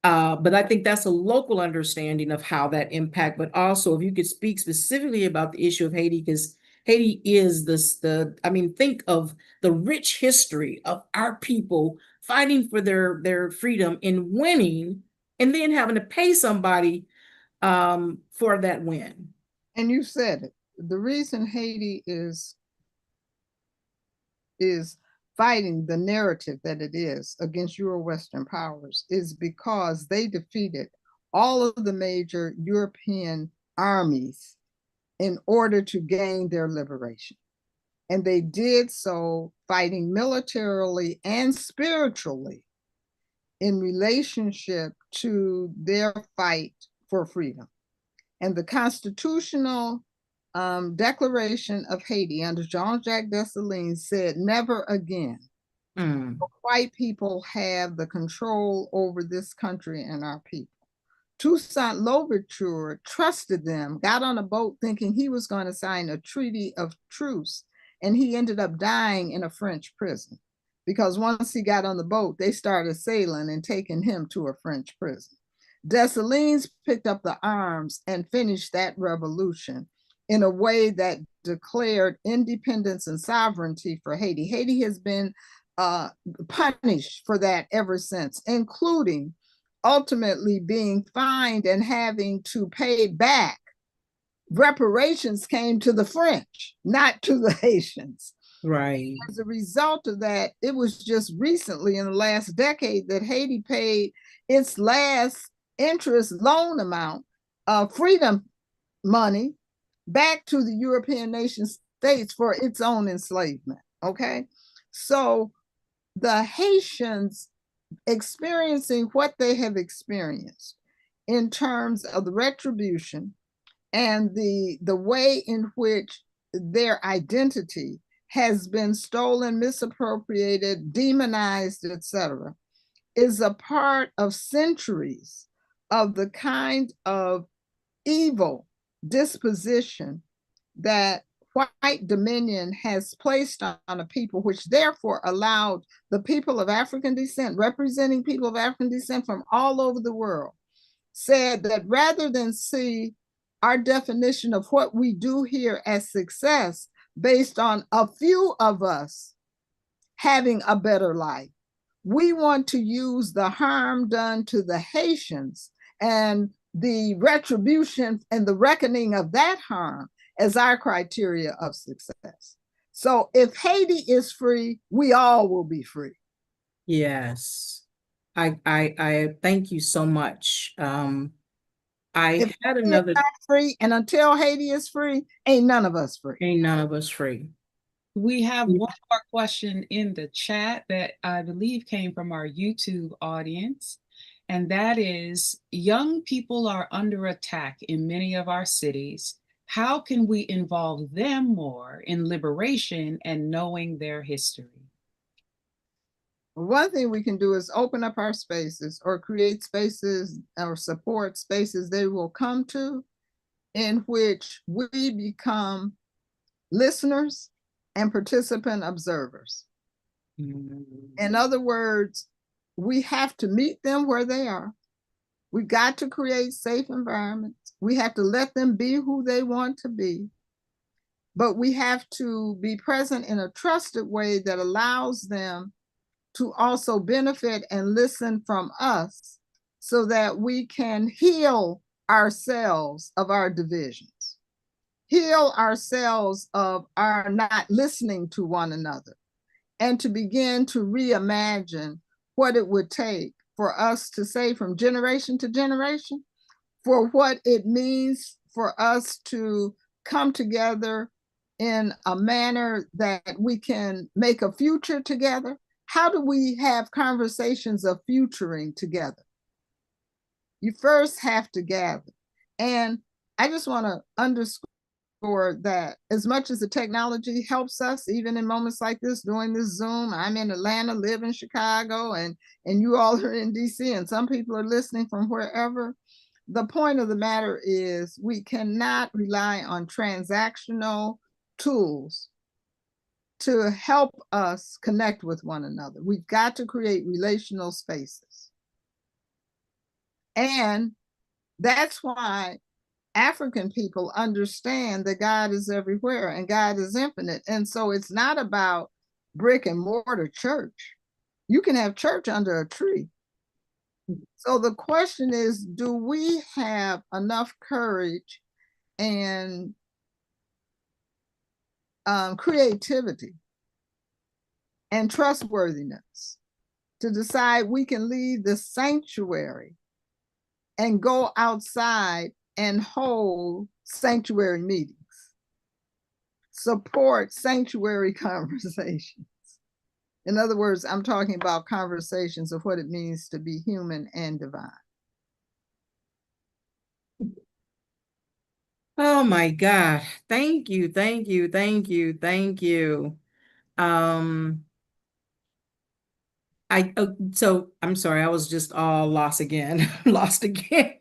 But I think that's a local understanding of how that impact, but also if you could speak specifically about the issue of Haiti, because Haiti is think of the rich history of our people fighting for their freedom and winning, and then having to pay somebody for that win. And you said it. The reason Haiti is fighting the narrative that it is against Euro-Western powers is because they defeated all of the major European armies in order to gain their liberation. And they did so fighting militarily and spiritually in relationship to their fight for freedom. And the constitutional Declaration of Haiti under Jean-Jacques Dessalines said, never again will white people have the control over this country and our people. Toussaint Louverture trusted them, got on a boat thinking he was going to sign a treaty of truce, and he ended up dying in a French prison because once he got on the boat, they started sailing and taking him to a French prison. Dessalines picked up the arms and finished that revolution in a way that declared independence and sovereignty for Haiti. Haiti has been punished for that ever since, including ultimately being fined and having to pay back. Reparations came to the French, not to the Haitians. Right. As a result of that, it was just recently in the last decade that Haiti paid its last interest loan amount of freedom money back to the European nation states for its own enslavement. Okay. So the Haitians experiencing what they have experienced in terms of the retribution and the way in which their identity has been stolen, misappropriated, demonized, etc., is a part of centuries of the kind of evil disposition that white dominion has placed on a people, which therefore allowed the people of African descent, representing people of African descent from all over the world, said that rather than see our definition of what we do here as success based on a few of us having a better life, we want to use the harm done to the Haitians and the retribution and the reckoning of that harm as our criteria of success. So if Haiti is free, we all will be free. Yes. I thank you so much. I If had Haiti is another, not free, and until Haiti is free, ain't none of us free. ain't none of us free. We have one more question in the chat that I believe came from our YouTube audience, and that is, young people are under attack in many of our cities. How can we involve them more in liberation and knowing their history? One thing we can do is open up our spaces or create spaces or support spaces they will come to, in which we become listeners and participant observers. In other words, we have to meet them where they are. We got to create safe environments. We have to let them be who they want to be. But we have to be present in a trusted way that allows them to also benefit and listen from us so that we can heal ourselves of our divisions, heal ourselves of our not listening to one another, and to begin to reimagine what it would take for us to say from generation to generation, for what it means for us to come together in a manner that we can make a future together. How do we have conversations of futuring together? You first have to gather. And I just want to underscore that as much as the technology helps us, even in moments like this, doing this Zoom, I'm in Atlanta, live in Chicago, and you all are in DC, and some people are listening from wherever. The point of the matter is we cannot rely on transactional tools to help us connect with one another. We've got to create relational spaces. And that's why African people understand that God is everywhere and God is infinite. And so it's not about brick and mortar church. You can have church under a tree. So the question is, do we have enough courage and creativity and trustworthiness to decide we can leave the sanctuary and go outside and hold sanctuary meetings, support sanctuary conversations? In other words, I'm talking about conversations of what it means to be human and divine. Oh my God. Thank you. Thank you. Thank you. Thank you. So I'm sorry, I was just all lost again. Lost again.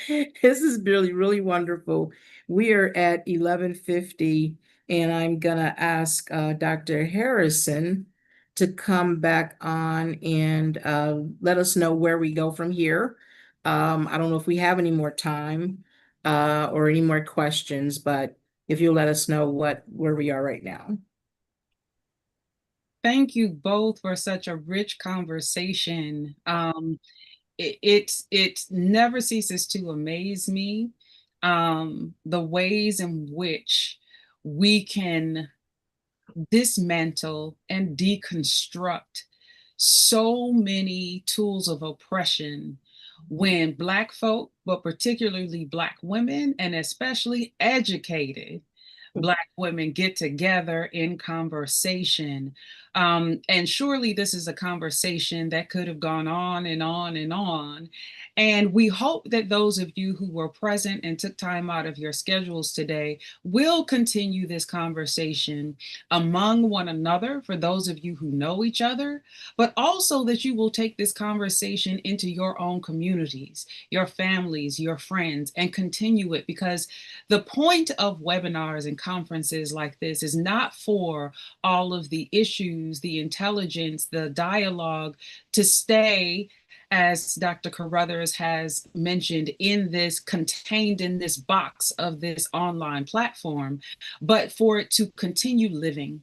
This is really, really wonderful. We are at 11:50, and I'm gonna ask Dr. Harrison to come back on and let us know where we go from here. I don't know if we have any more time or any more questions, but if you'll let us know where we are right now. Thank you both for such a rich conversation. It never ceases to amaze me, the ways in which we can dismantle and deconstruct so many tools of oppression when Black folk, but particularly Black women, and especially educated Black women get together in conversation. And surely this is a conversation that could have gone on and on and on. And we hope that those of you who were present and took time out of your schedules today will continue this conversation among one another, for those of you who know each other, but also that you will take this conversation into your own communities, your families, your friends, and continue it, because the point of webinars and conferences like this is not for all of the issues, the intelligence, the dialogue to stay, as Dr. Carruthers has mentioned, contained in this box of this online platform, but for it to continue living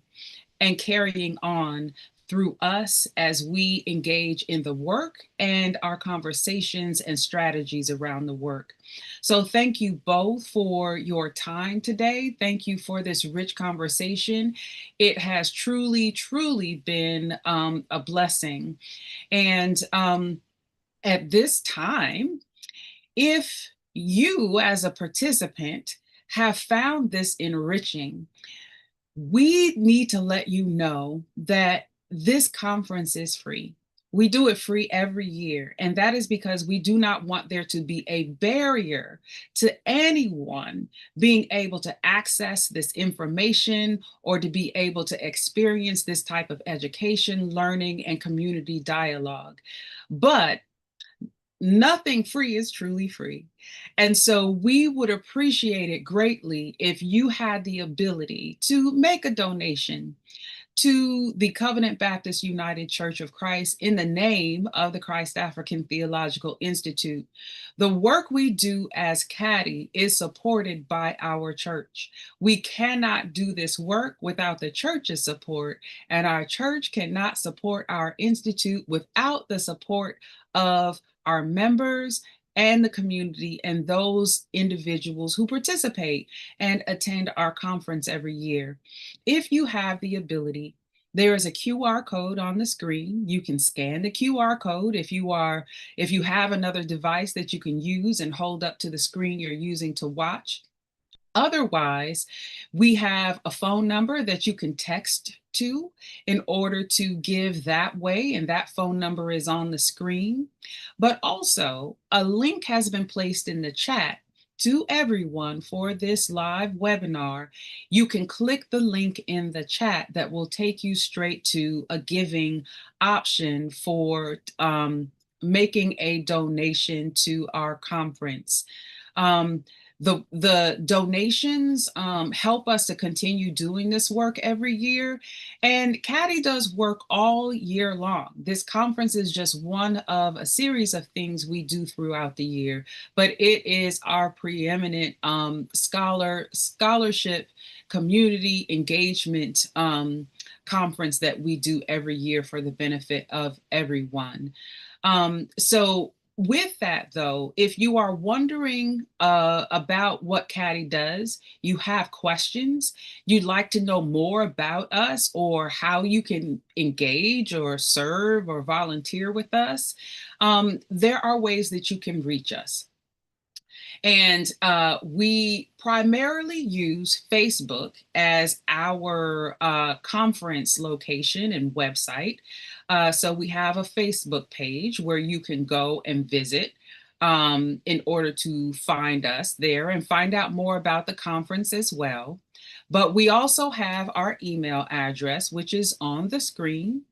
and carrying on through us as we engage in the work and our conversations and strategies around the work. So thank you both for your time today. Thank you for this rich conversation. It has truly, truly been a blessing. And at this time, if you as a participant have found this enriching, we need to let you know that this conference is free. We do it free every year, and that is because we do not want there to be a barrier to anyone being able to access this information or to be able to experience this type of education, learning, and community dialogue. But nothing free is truly free. And so we would appreciate it greatly if you had the ability to make a donation to the Covenant Baptist United Church of Christ in the name of the Christ African Theological Institute. The work we do as CADI is supported by our church. We cannot do this work without the church's support, and our church cannot support our institute without the support of our members and the community and those individuals who participate and attend our conference every year. If you have the ability, there is a QR code on the screen. You can scan the QR code if you have another device that you can use and hold up to the screen you're using to watch. Otherwise, we have a phone number that you can text to in order to give that way, and that phone number is on the screen. But also, a link has been placed in the chat to everyone for this live webinar. You can click the link in the chat that will take you straight to a giving option for making a donation to our conference. The donations help us to continue doing this work every year. And CADI does work all year long. This conference is just one of a series of things we do throughout the year, but it is our preeminent scholarship community engagement conference that we do every year for the benefit of everyone. So with that, though, if you are wondering about what CADI does, you have questions, you'd like to know more about us or how you can engage or serve or volunteer with us, there are ways that you can reach us. And we primarily use Facebook as our conference location and website. So we have a Facebook page where you can go and visit in order to find us there and find out more about the conference as well. But we also have our email address, which is on the screen,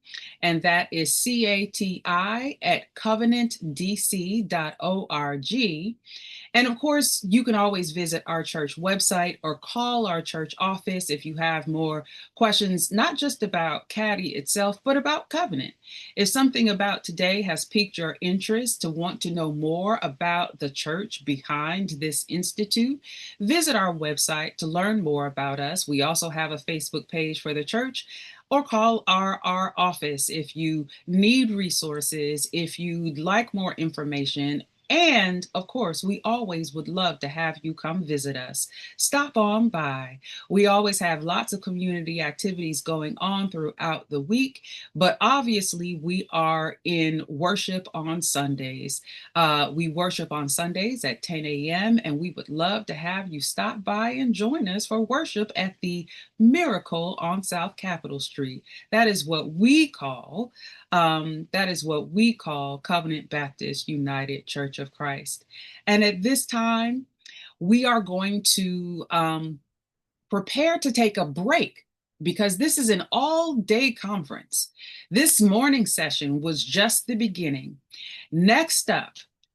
and that is cati@covenantdc.org. And of course, you can always visit our church website or call our church office if you have more questions, not just about CADI itself, but about Covenant. If something about today has piqued your interest to want to know more about the church behind this institute, visit our website to learn more about us. We also have a Facebook page for the church, or call our office if you need resources, if you'd like more information, And of course, we always would love to have you come visit us. Stop on by. We always have lots of community activities going on throughout the week, but obviously we are in worship on Sundays. We worship on Sundays at 10 a.m. and we would love to have you stop by and join us for worship at the Miracle on South Capitol Street. That is what we call Covenant Baptist United Church of Christ. And at this time, we are going to prepare to take a break because this is an all-day conference. This morning session was just the beginning. Next up,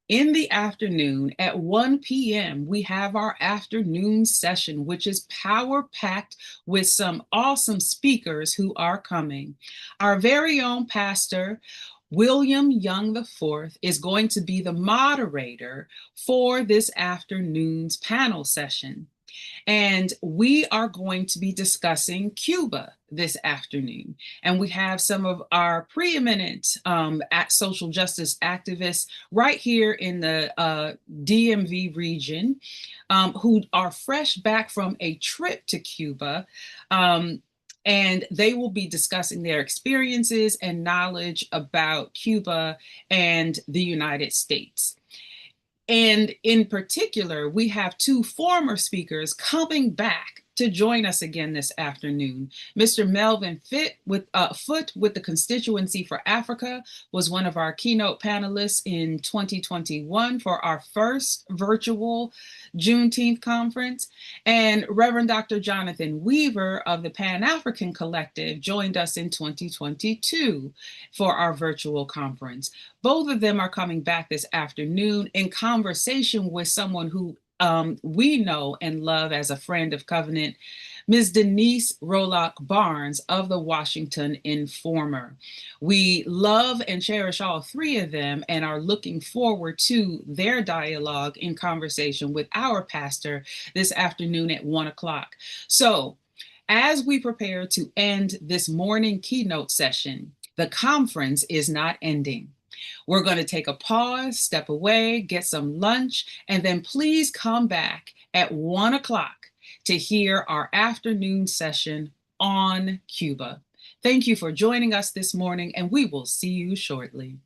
in the afternoon at 1 p.m., we have our afternoon session, which is power-packed with some awesome speakers who are coming. Our very own pastor, William Young IV, is going to be the moderator for this afternoon's panel session. And we are going to be discussing Cuba this afternoon. And we have some of our preeminent social justice activists right here in the DMV region who are fresh back from a trip to Cuba. And they will be discussing their experiences and knowledge about Cuba and the United States. And in particular, we have two former speakers coming back to join us again this afternoon. Mr. Melvin Foote with the Constituency for Africa was one of our keynote panelists in 2021 for our first virtual Juneteenth conference. And Reverend Dr. Jonathan Weaver of the Pan-African Collective joined us in 2022 for our virtual conference. Both of them are coming back this afternoon in conversation with someone who we know and love as a friend of Covenant, Ms. Denise Rolock Barnes of the Washington Informer. We love and cherish all three of them and are looking forward to their dialogue in conversation with our pastor this afternoon at 1 o'clock. So as we prepare to end this morning keynote session, the conference is not ending. We're going to take a pause, step away, get some lunch, and then please come back at 1 o'clock to hear our afternoon session on Cuba. Thank you for joining us this morning, and we will see you shortly.